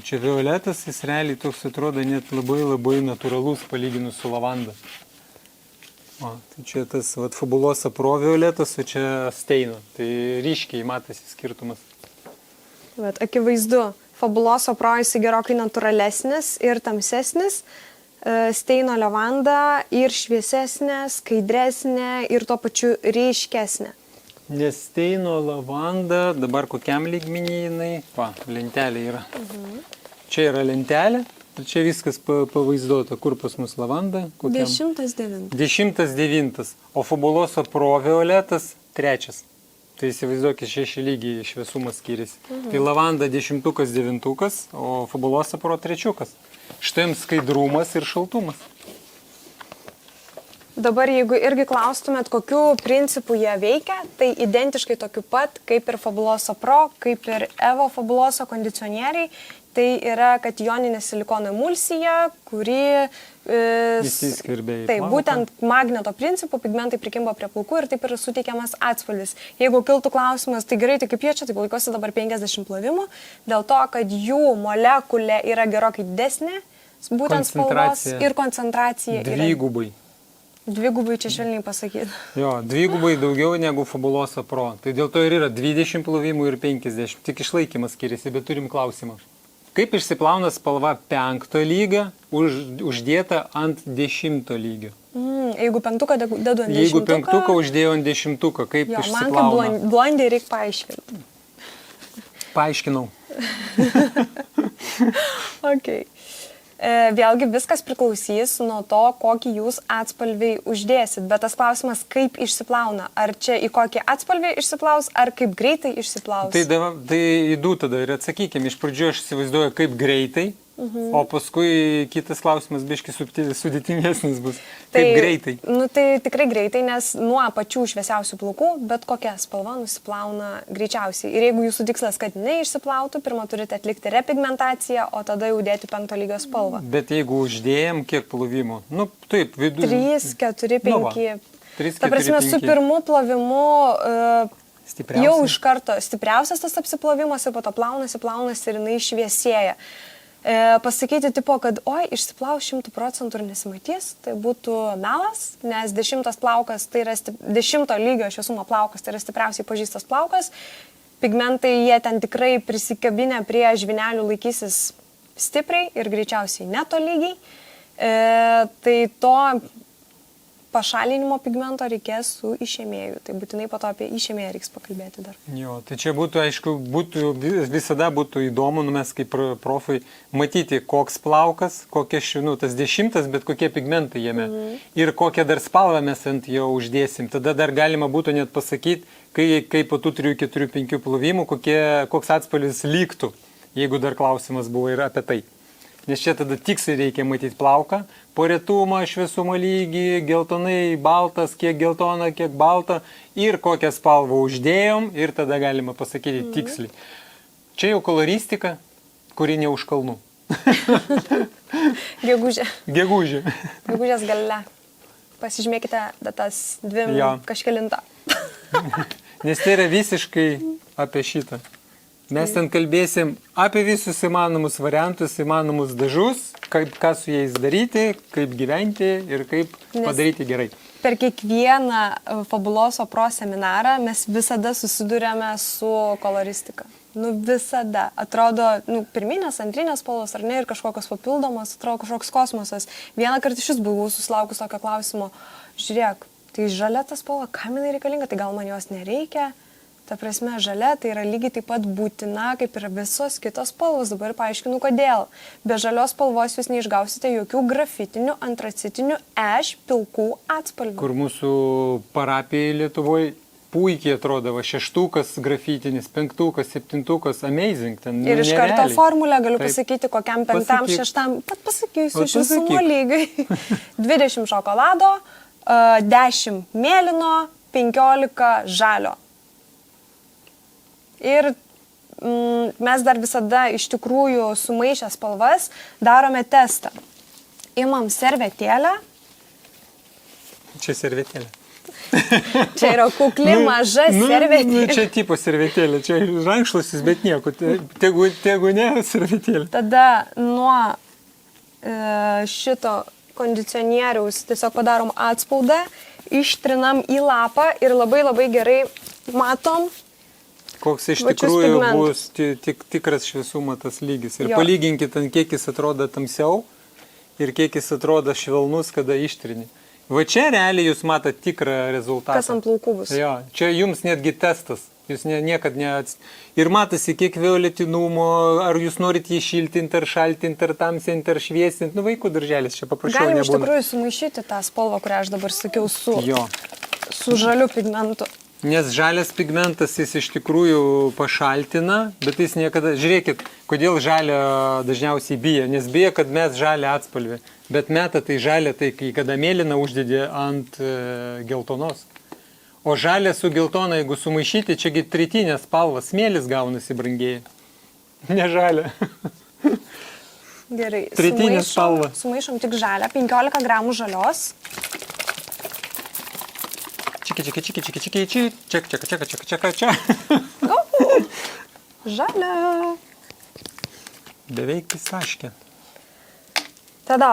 Čia violetas, jis realiai toks atrodo net labai labai natūralus palyginus su lavanda. O, tai čia tas Fabuloso Pro violetas, o čia Steino. Tai ryškiai matosi skirtumas.
Bet akivaizdu, Fabuloso Pro jis gerokai natūralesnis ir tamsesnis, Steino levanda ir šviesesnė, skaidresnė ir tuo pačiu ryškesnė.
Nes Steino lavanda, dabar kokiam lygmenį jinai, lentelė yra. Čia yra lentelė, ir čia viskas pavaizduota, kur pas mus lavanda.
109.
109, o Fabuloso Pro violetas 3. Tai įsivaizduokit, 6 lygiai šviesumas skiriasi. Tai lavanda 10, 9, o Fabuloso Pro 3. Štai jums skaidrumas ir šaltumas.
Dabar jeigu irgi klaustumėt, kokiu principu jie veikia, tai identiškai tokiu pat kaip ir Fabuloso Pro, kaip ir Evo Fabuloso kondicionieriai. Tai yra kationinė silikono emulsija, kuri
Įsiskverbia į
taip,
plauką.
būtent magneto principu pigmentai prikimba prie plaukų ir taip yra suteikiamas atspalvis. Jeigu kiltų klausimas, tai gerai, tai kaip jie čia, tai laikosi dabar 50 plovimų, dėl to, kad jų molekulė yra gerokai didesnė, būtent spalvos ir koncentracija yra
Dvigubai.
dvigubai čia švelniai pasakyti.
Jo, dvigubai daugiau negu Fabuloso Pro. Tai dėl to ir yra 20 plovimų ir 50. Tik išlaikymas skiriasi, bet turim klausimą. Kaip išsiplauna spalva 5 lygio uždėta ant 10 lygio?
Jeigu 5 dedu ant 10.
Jeigu 5 uždėjau ant 10, kaip
Jo, man
išsiplauna?
kaip blondė reikia paaiškinti.
Paaiškinau.
Okay. Vėlgi viskas priklausys nuo to, kokį jūs atspalviai uždėsit, bet tas klausimas, kaip išsiplauna. Ar čia į kokį atspalvį išsiplaus, ar kaip greitai išsiplaus?
Tai į du tada ir atsakykime. Iš pradžių aš įsivaizduoju, kaip greitai, O paskui kitas klausimas, biški sudėtingesnis bus. Taip greitai.
Nu, tai tikrai greitai, nes nuo pačių šviesiausių plaukų bet kokia spalva nusiplauna greičiausiai. Ir jeigu jūsų tikslas, kad neišsiplautų, pirmą turite atlikti repigmentaciją, o tada jau dėti 5 lygio spalvą.
Bet jeigu uždėjom, kiek plovimų? Nu, taip, viduje.
3, 4, 5.
Nu va, 3, 4,
Ta prasme,
5.
su pirmu plovimu jau iš karto stipriausias tas apsiplovimas ir po to plaunasi ir jinai šviesėja. Pasakyti tipo, kad oi, išsiplau 100% ir nesimatys, tai būtų melas, nes 10 plaukas, tai yra 10 lygio šviesumo plaukas, tai yra stipriausiai pažįstas plaukas. Pigmentai jie ten tikrai prisikabinę prie žvynelių laikysis stipriai ir greičiausiai netolygiai. Tai to pašalinimo pigmento reikės su išėmėju. Tai būtinai po to apie išėmėją reiks pakalbėti dar.
Jo, tai čia būtų, aišku, visada būtų įdomu, mes kaip profai, matyti, koks plaukas, kokie tas 10, bet kokie pigmentai jame. Ir kokią dar spalvą mes ant jo uždėsim. Tada dar galima būtų net pasakyti, kai po tų 3, 4, 5 plovimų, koks atspalvis lygtų, jeigu dar klausimas buvo ir apie tai. Nes čia tada tiksliai reikia matyti plauką, porėtumą, šviesumo lygį, geltonai, baltas, kiek geltona, kiek balta ir kokią spalvą uždėjom ir tada galima pasakyti tiksliai. Čia jau koloristika, kuri ne už kalnų.
Gegužė.
Gegužė.
Gegužės gale. Pasižymėkite datas 2 kažkelintą.
Nes tai yra visiškai apie šitą. Mes ten kalbėsim apie visus įmanomus variantus, įmanomus dažus, ką su jais daryti, kaip gyventi ir kaip padaryti gerai.
Per kiekvieną Fabuloso Pro seminarą mes visada susidurėme su koloristika. Nu visada. Atrodo, pirminės, antrinės spalvos ar ne ir kažkokios papildomos, atrodo kažkoks kosmosas. Vieną kartą iš vis buvau susilaukus tokio klausimo, žiūrėk, tai žalia ta spalva, kam jinai reikalinga, tai gal man jos nereikia? Ta prasme, žalia tai yra lygiai taip pat būtina, kaip ir visos kitos spalvos. Dabar paaiškinu, kodėl. Be žalios spalvos jūs neišgausite jokių grafitinių, antracitinių, pilkų atspalvių.
Kur mūsų parapijai Lietuvoje puikiai atrodavo 6 grafitinis, 5, 7, amazing. Ten,
ir iš karto formulę galiu pasakyti, kokiam 5, 6, pat pasakysiu, šviesumo lygai. 20 šokolado, 10 mėlyno, 15 žalio. Ir mes dar visada iš tikrųjų sumaišę spalvas darome testą. Imam servetėlę.
Čia servetėlė.
Čia yra kukli, maža servetėlė.
Čia tipo servetėlė, čia rankšluosis, bet nieko, tegu ne servetėlė.
Tada nuo šito kondicionieriaus tiesiog padarom atspaudą, ištrinam į lapą ir labai gerai matom,
koks iš tikrųjų bus tikras šviesumo tas lygis. Ir palyginkit, kiek jis atrodo tamsiau ir kiek jis atrodo švelnus, kada ištrini. Va čia realiai jūs matot tikrą rezultatą.
Kas ant plaukų bus.
Jo, čia jums netgi testas. Jūs niekad Ir matosi, kiek violetinumo, ar jūs norit jį šiltinti, ar šaltinti, ar tamsinti, ar šviesinti. Nu, vaikų darželis čia paprašiau nebūna.
Galim iš tikrųjų sumaišyti tą spalvą, kurią aš dabar sakiau, su žaliu pigmentu.
Nes žalias pigmentas jis iš tikrųjų pašaltina, bet jis niekada... Žiūrėkit, kodėl žalio dažniausiai bijo. Nes bijo, kad mes žalę atspalvį. Bet meta tai žalė, tai kai kada mėlyną uždėdė ant geltonos. O žalė su geltona, jeigu sumaišyti, čiagi tritinės spalvas, smėlis gaunasi brangiai. Ne žalė.
Gerai.
Tritinė spalva.
Sumaišom tik žalę, 15 gramų žalios.
Čeka.
Žalia.
Beveik pistaškė.
Tada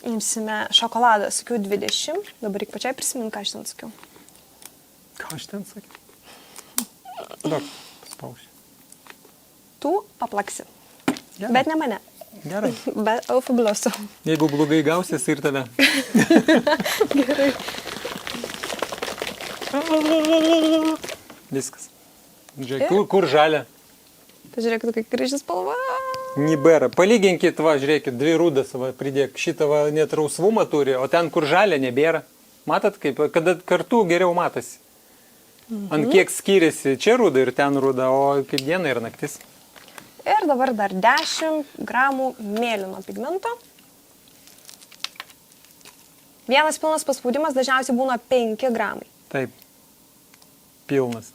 imsime šokoladą, sakiau 20. Dabar reikia pačiai prisiminti, ką aš ten sakiau.
Ką aš ten sakiau? Daug, paspausiu.
Tu paplaksi.
Gerai.
Bet ne mane.
Gerai.
Bet Fabuloso.
Jeigu blogai gausies, ir tave.
Gerai.
Viskas. Žiūrėk, kur žalia?
Tai žiūrėkit, kaip graži spalva.
Nibėra. Palyginkit, va, žiūrėkit, 2 rudas va, pridėk. Šitą va, net rausvumą turi, o ten, kur žalia, nebėra. Matot, kaip, kada kartu geriau matosi. Ant kiek skiriasi čia ruda ir ten ruda, o kaip diena ir naktis.
Ir dabar dar 10 gramų mėlyno pigmento. Vienas pilnas paspaudimas dažniausiai būna 5 gramai.
Taip. Pilnas.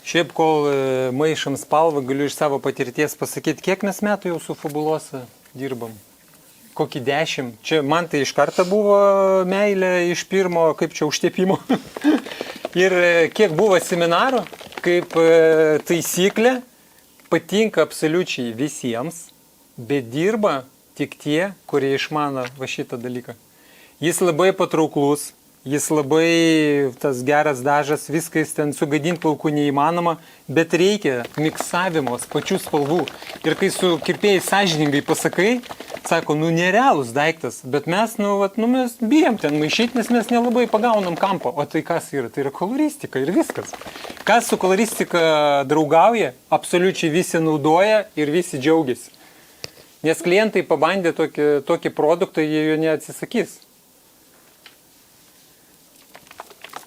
Šiaip, kol maišam spalvą, galiu iš savo patirties pasakyti, kiek mes metų jau su Fabulosa dirbam. Kokį 10. Čia man tai iš karto buvo meilė iš pirmo, kaip čia užtepimo. Ir kiek buvo seminarų, kaip taisyklė, patinka absoliučiai visiems, bet dirba tik tie, kurie išmano va šitą dalyką. Jis labai patrauklus, jis labai tas geras dažas, viskas ten sugadinti plaukų neįmanoma, bet reikia miksavimos pačių spalvų. Ir kai su kirpėjai sąžiningai pasakai, sako, nerealus daiktas, bet mes, mes bijom ten maišyti, nes mes nelabai pagaunam kampą. O tai kas yra? Tai yra koloristika ir viskas. Kas su koloristika draugauja, absoliučiai visi naudoja ir visi džiaugiasi. Nes klientai pabandė tokį produktą, jie jo neatsisakys.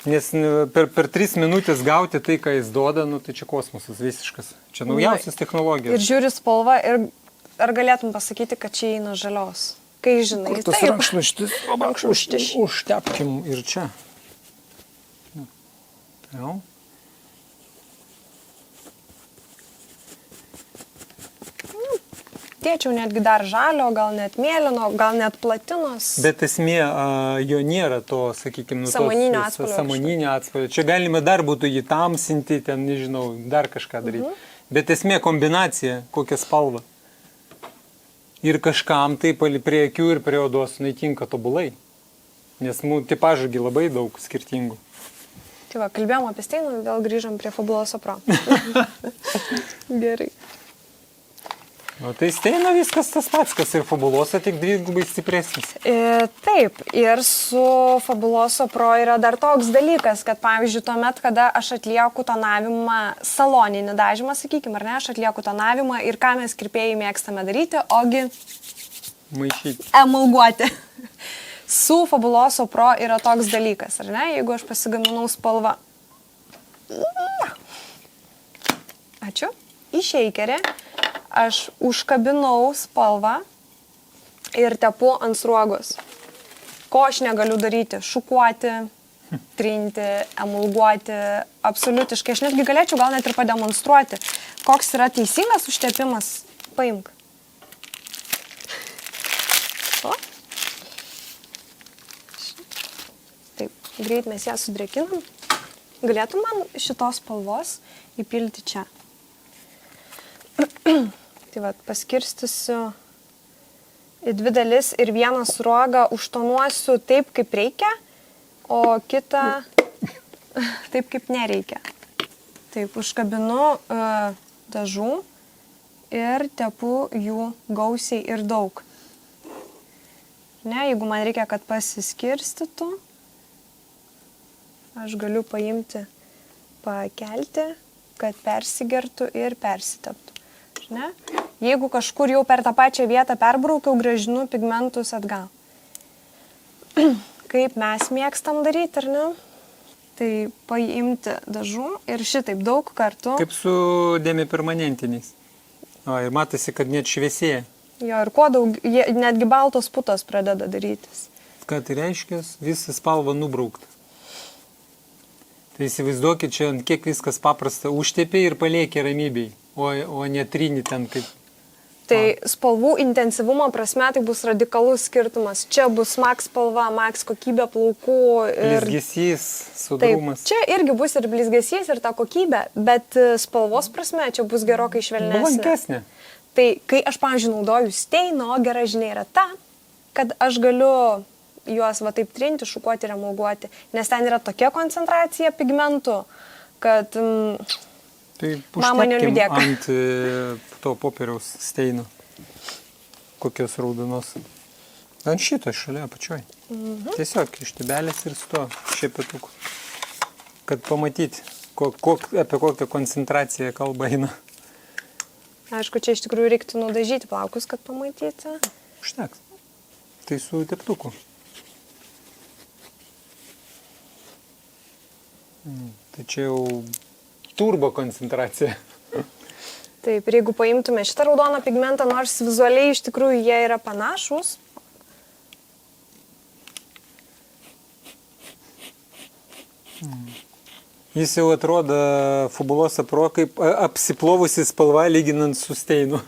Nes per 3 minutės gauti tai, ką jis duoda, tai čia kosmosas visiškas. Čia naujausias technologijos.
Ir žiūri spalvą ir ar galėtum pasakyti, kad čia eina žalios? Kai žinai,
tas rankšluostis užtepkim ir čia. Jau.
Dėčiau netgi dar žalio, gal net mėlyno, gal net platinos.
Bet esmė, jo nėra to, sakykime,
sąmoninio atspalvio.
Sąmoninio atspalvio. Čia galima dar būtų jį tamsinti, ten, nežinau, dar kažką daryti. Bet esmė kombinacija, kokia spalva. Ir kažkam tai prie akių ir prie odos naitinka tobulai. Nes tipažagi labai daug skirtingų.
Tai va, kalbėjom apie steiną, vėl grįžom prie Fabuloso Pro. Gerai.
O tai steino viskas tas pats, kas ir Fabulosa, tik dvigubai stipresnis.
Taip, ir su Fabuloso Pro yra dar toks dalykas, kad pavyzdžiui, tuomet, kada aš atlieku tonavimą, saloninį dažymą, sakykime, ar ne, aš atlieku tonavimą ir ką mes kirpėjai mėgstame daryti, ogi
maišyti.
Emulguoti. Su Fabuloso Pro yra toks dalykas, ar ne, jeigu aš pasigaminau spalvą. Ačiū. Į šeikerį. Aš užkabinau spalvą ir tepu ant sruogos. Ko aš negaliu daryti? Šukuoti, trinti, emulguoti, absoliutiškai. Aš netgi galėčiau gal net ir pademonstruoti, koks yra teisingas užtepimas. Paimk. O? Taip, greit mes ją sudrėkinam. Galėtum man šitos spalvos įpilti čia. Tai va, paskirstysiu į 2 dalis ir vieną sruogą užtonuosiu taip, kaip reikia, o kitą taip, kaip nereikia. Taip, užkabinu dažų ir tepu jų gausiai ir daug. Ne, jeigu man reikia, kad pasiskirstytų, aš galiu paimti, pakelti, kad persigertų ir persiteptų. Ne? Jeigu kažkur jau per tą pačią vietą perbraukiau, grąžinu pigmentus atgal. Kaip mes mėgstam daryti, ar ne? Tai paimti dažų ir šitaip daug kartų.
Kaip su demipermanentiniais. O, ir matosi, kad net šviesėja.
Jo, ir kuo daug, netgi baltos putos pradeda darytis.
Ką tai reiškia? Visą spalvą nubraukta. Tai įsivaizduokit, čia kiek viskas paprasta. Užtepi ir palieki ramybei. O netrini ten kaip.
Tai spalvų intensyvumo prasme tai bus radikalus skirtumas. Čia bus max spalva, max kokybė plaukų.
Blizgesys, sudrumas.
Taip, čia irgi bus ir blizgesys, ir ta kokybė, bet spalvos prasme čia bus gerokai švelnesnė.
Blankesnė.
Tai kai aš, pavyzdžiui, naudoju steino, gera žinia yra ta, kad aš galiu juos va taip trinti, šukuoti ir emulguoti, nes ten yra tokia koncentracija pigmentų, kad
tai
mama neliūdėk.
Ant to popieriaus steino. Kokios raudonos. Ant šito šalia apačioj. Tiesiog iš tubelės ir su to šepetuku. Kad pamatyti, apie kokią koncentraciją kalba eina.
Aišku, čia iš tikrųjų reiktų nudažyti plaukus, kad pamatyti.
Užteks. Tai su teptuku. Tai čia jau turbo koncentracija.
Taip, ir jeigu paimtume šitą raudoną pigmentą, nors vizualiai iš tikrųjų jie yra panašus.
Jis jau atrodo Fabulosa Pro kaip apsiplovusi spalva lyginant su steinu.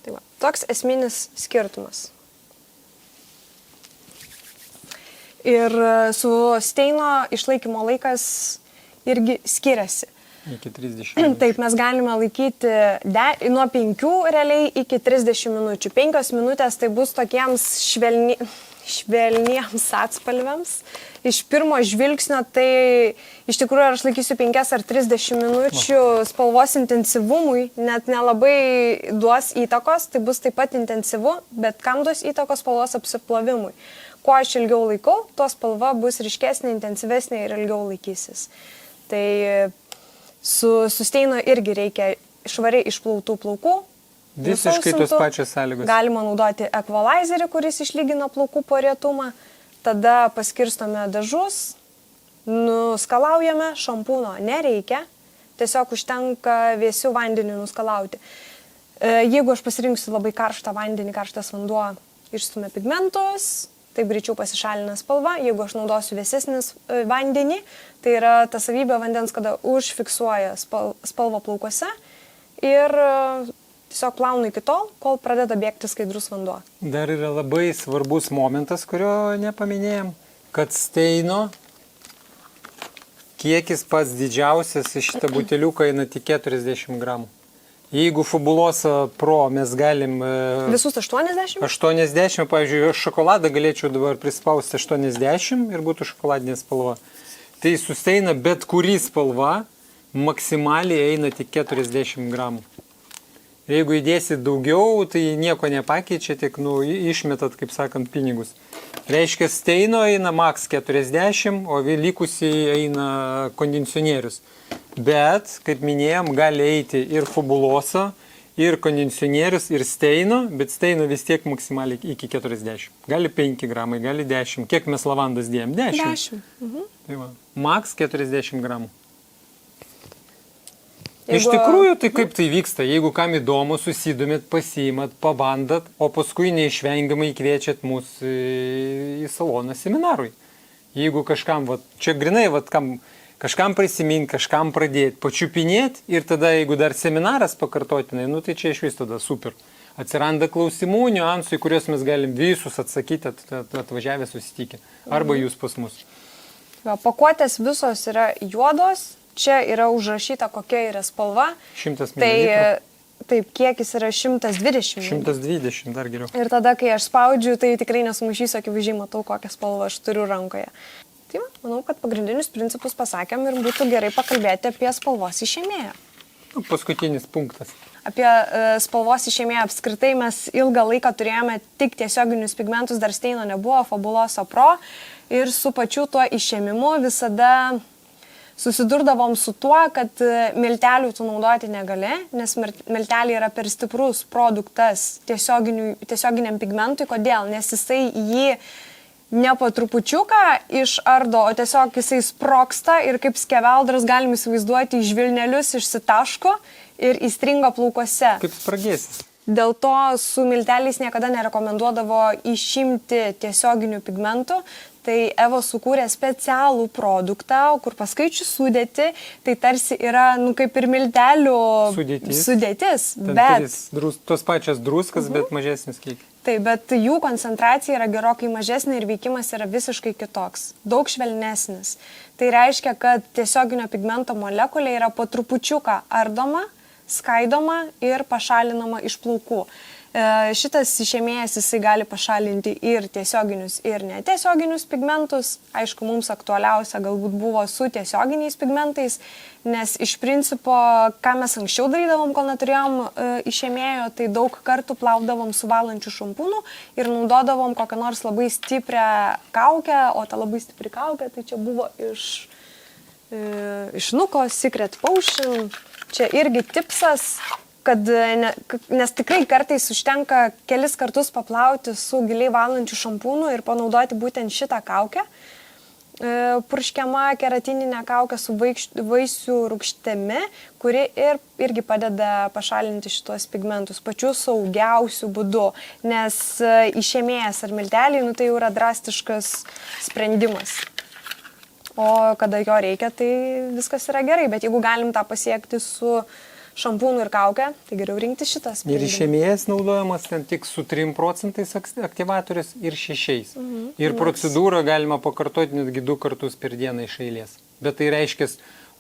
Tai va, toks esminis skirtumas. Ir su steino išlaikymo laikas irgi skiriasi.
Iki 30.
Taip, mes galime laikyti nuo 5 realiai iki 30 minučių. 5 minutės tai bus tokiems švelniems atspalviams. Iš pirmo žvilgsnio tai iš tikrųjų aš laikysiu 5 ar 30 minučių spalvos intensyvumui, net nelabai duos įtakos, tai bus taip pat intensyvu, bet kam duos įtakos spalvos apsiplovimui. Kuo aš ilgiau laikau, to spalva bus ryškesnė, intensyvesnė ir ilgiau laikysis. Tai su steino irgi reikia švariai išplautų plaukų.
Visiškai tos pačios sąlygos.
Galima naudoti ekvalizerį, kuris išlygina plaukų porėtumą. Tada paskirstome dažus, nuskalaujame, šampūno nereikia. Tiesiog užtenka vėsių vandenį nuskalauti. Jeigu aš pasirinksiu labai karštą vandenį, karštas vanduo išstumia pigmentus, taip greičiau pasišalina spalva. Jeigu aš naudosiu vėsesnis vandenį, tai yra ta savybė vandens, kada užfiksuoja spalvą plaukuose ir tiesiog plaunu iki tol, kol pradeda bėgti skaidrus vanduo.
Dar yra labai svarbus momentas, kurio nepaminėjom, kad steino kiekis pats didžiausias iš šitą buteliuką eina tik 40 gramų. Jeigu Fabulosa Pro mes galim...
Visus 80?
80, pavyzdžiui, šokoladą galėčiau dabar prispausti 80 ir būtų šokoladinė spalva. Tai su steina bet kuri spalva maksimaliai eina tik 40 gramų. Jeigu įdėsit daugiau, tai nieko nepakeičia, tik išmetat, kaip sakant, pinigus. Reiškia, steino eina maks 40, o likusiai eina kondicionierius. Bet, kaip minėjom, gali eiti ir Fabulosa, ir kondicionierius, ir steino, bet steino vis tiek maksimaliai iki 40. Gali 5 gramai, gali 10. Kiek mes lavandos dėjom? 10.
10. Mhm.
Tai va, maks 40 gramų. Iš tikrųjų, tai kaip tai vyksta? Jeigu kam įdomu, susidomit, pasiimat, pabandat, o paskui neišvengiamai kviečiat mus į saloną seminarui. Jeigu kažkam, čia grinai, kažkam prisimint, kažkam pradėti, pačiupinėti ir tada, jeigu dar seminaras pakartotinai, tai čia iš vis tada super. Atsiranda klausimų, niuansų, į kuriuos mes galim visus atsakyti, atvažiavę susitikę. Arba jūs pas mus.
Pakuotės visos yra juodos. Čia yra užrašyta, kokia yra spalva.
100 ml.
Tai taip, kiekis yra 120 ml.
120, dar geriau.
Ir tada, kai aš spaudžiu, tai tikrai nesumaišysiu, akivaizdžiai matau, kokią spalvą aš turiu rankoje. Tai manau, kad pagrindinius principus pasakėm ir būtų gerai pakalbėti apie spalvos išėmėją.
Paskutinis punktas.
Apie spalvos išėmėją apskritai mes ilgą laiką turėjome tik tiesioginius pigmentus, dar steino nebuvo, Fabulosa Pro. Ir su pačiu tuo išėmimu visada susidurdavom su tuo, kad miltelių tu naudoti negali, nes milteliai yra per stiprus produktas tiesioginiam pigmentui. Kodėl? Nes jisai jį ne po trupučiuką išardo, o tiesiog jisai sproksta ir kaip skeveldras galim įsivaizduoti žvilnelius išsitaško ir įstringa plaukuose.
Kaip spragėsis.
Dėl to su milteliais niekada nerekomenduodavo išimti tiesioginių pigmentų. Tai Evo sukūrė specialų produktą, kur paskaičius sudėti, tai tarsi yra, kaip ir miltelių sudėtis. Bet
tos pačios druskas, bet mažesnis kiekis.
Taip, bet jų koncentracija yra gerokai mažesnė ir veikimas yra visiškai kitoks, daug švelnesnis. Tai reiškia, kad tiesioginio pigmento molekulė yra po trupučiuką ardoma, skaidoma ir pašalinama iš plaukų. Šitas išėmėjas jisai gali pašalinti ir tiesioginius, ir netiesioginius pigmentus. Aišku, mums aktualiausia galbūt buvo su tiesioginiais pigmentais, nes iš principo, ką mes anksčiau darydavom, kol neturėjom išėmėjo, tai daug kartų plaudavom su valančiu šampūnu ir naudodavom kokią nors labai stiprią kaukę, o ta labai stipri kaukė, tai čia buvo iš Nuko Secret Potion. Čia irgi tipsas, nes tikrai kartais užtenka kelis kartus paplauti su giliai valančiu šampūnu ir panaudoti būtent šitą kaukę. purškiama keratininė kaukė su vaisių rūgštimi, kuri irgi padeda pašalinti šitos pigmentus pačiu saugiausiu būdu, nes išėmėjas ar milteliai, tai jau yra drastiškas sprendimas. O kada jo reikia, tai viskas yra gerai, bet jeigu galim tą pasiekti su šampūnu ir kaukę, tai geriau rinkti šitas.
Ir išėmėjas naudojamas ten tik su 3% aktyvatorius ir 6. Ir procedūrą galima pakartoti netgi 2 kartus per dieną iš eilės. Bet tai reiškia,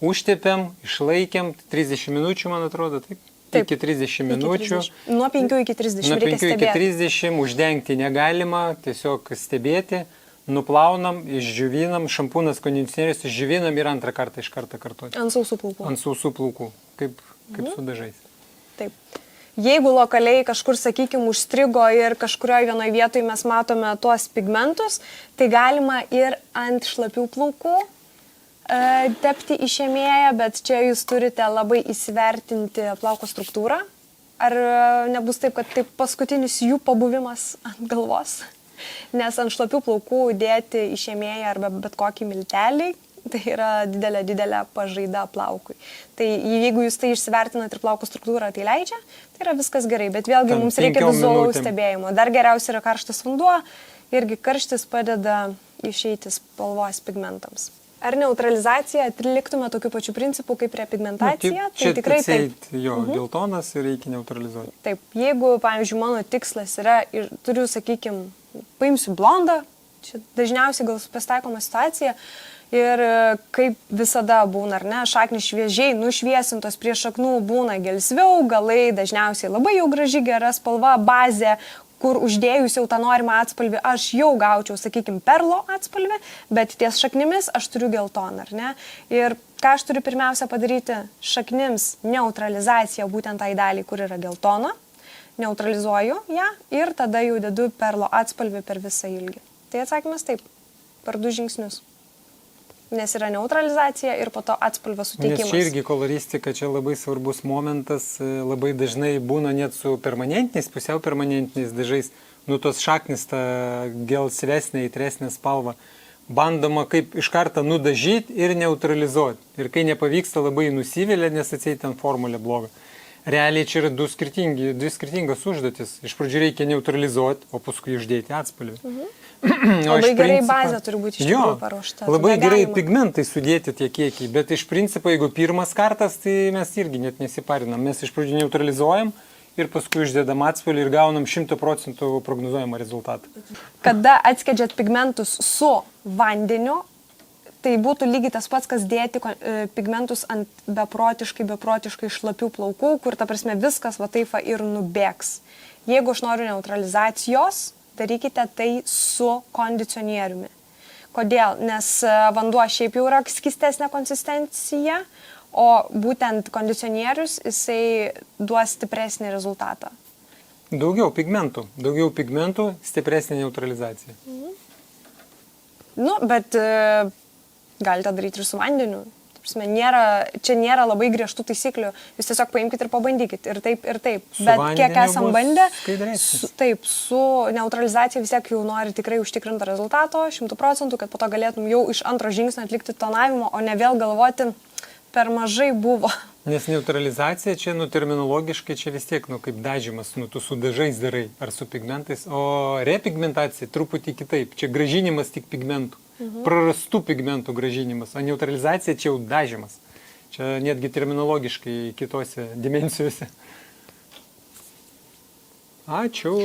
užtepiam, išlaikiam 30 minučių, man atrodo, taip?
Taip.
Iki 30 minučių.
Nuo 5 iki 30
Nuo
reikia
5 iki
stebėti.
30, uždengti negalima, tiesiog stebėti, nuplaunam, išdžiuvinam, šampūnas, kondicionierius išdžiuvinam ir antrą kartą iš karto kartuoti.
Ant sausų plaukų.
Ant sausų plaukų, kaip su dažais.
Taip. Jeigu lokaliai kažkur, sakykime, užstrigo ir kažkurioje vienoje vietoje mes matome tuos pigmentus, tai galima ir ant šlapių plaukų tepti išėmėją, bet čia jūs turite labai įsivertinti plauko struktūrą. Ar nebus taip, kad tai paskutinis jų pabuvimas ant galvos? Nes ant šlapių plaukų dėti išėmėją arba bet kokį miltelį, tai yra didelė pažaida plaukui. Tai jeigu jūs tai išsivertinat ir plauko struktūrą tai leidžia, tai yra viskas gerai. Bet vėlgi mums reikia vizualaus stebėjimo. Dar geriausia yra karštas vanduo, irgi karštis padeda išeiti spalvos pigmentams. Ar neutralizacija atliktume tokiu pačiu principu kaip repigmentacija?
Tai
tikrai taip.
Jo, geltonas ir reikia neutralizuoti.
Taip, jeigu, pavyzdžiui, mano tikslas yra ir turiu, sakykime, paimsiu blondą, čia dažniausiai gal pasitaikoma situacija, ir kaip visada būna, ar ne, šaknis šviežiai nušviesintos, prie šaknų būna gelsviau, galai dažniausiai labai jau graži, gera spalva, bazė, kur uždėjus jau tą norimą atspalvį, aš jau gaučiau, sakykime, perlo atspalvį, bet ties šaknimis aš turiu geltoną, ar ne? Ir ką aš turiu pirmiausia padaryti? Šaknims neutralizacija būtent tai daliai, kur yra geltona, neutralizuoju ją ir tada jau dedu perlo atspalvį per visą ilgį. Tai atsakymas taip, per 2 žingsnius. Nes yra neutralizacija ir po to atspalvio suteikimas.
Nes čia irgi koloristika, čia labai svarbus momentas, labai dažnai būna net su permanentiniais, pusiau permanentiniais dažais, tos šaknis tą gelsvesnę, įtresnę spalvą, bandoma kaip iš karto nudažyti ir neutralizuoti. Ir kai nepavyksta, labai nusivėlė, nes atseit ten formulė bloga. Realiai čia yra 2 skirtingos užduotis. Iš pradžių reikia neutralizuoti, o paskui uždėti atspalvį.
Labai gerai bazė turi būti iš tikrųjų paruošta.
Labai gerai pigmentai sudėti tie kiekiai, bet iš principo, jeigu pirmas kartas, tai mes irgi net nesiparinam. Mes iš pradžių neutralizuojam ir paskui uždedam atspalvį ir gaunam 100% prognozuojamą rezultatą.
Kada atskiedžiat pigmentus su vandeniu, tai būtų lygiai tas pats, kas dėti pigmentus ant beprotiškai šlapių plaukų, kur, ta prasme, viskas va taip ir nubėgs. Jeigu aš noriu neutralizacijos, darykite tai su kondicionieriumi. Kodėl? Nes vanduo šiaip jau yra skystesnė konsistencija, o būtent kondicionierius jisai duos stipresnį rezultatą.
Daugiau pigmentų, stipresnė neutralizacija.
Bet galite daryti ir su vandeniu. Čia nėra labai griežtų taisyklių, jūs tiesiog paimkite ir pabandykite, ir taip, ir taip. Bet kiek esam bandę, su neutralizacija vis tiek jau nori tikrai užtikrinto rezultato, 100%, kad po to galėtum jau iš antro žingsnio atlikti tonavimo, o ne vėl galvoti, per mažai buvo.
Nes neutralizacija čia, terminologiškai čia vis tiek, kaip dažymas, tu su dažais darai ar su pigmentais, o repigmentacija truputį kitaip, čia grąžinimas tik pigmentų. Prarastų pigmentų grąžinimas, o neutralizacija čia jau dažymas. Čia netgi terminologiškai kitose dimensijose. Ačiū.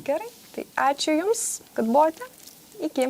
Gerai, tai ačiū Jums, kad buvote. Iki.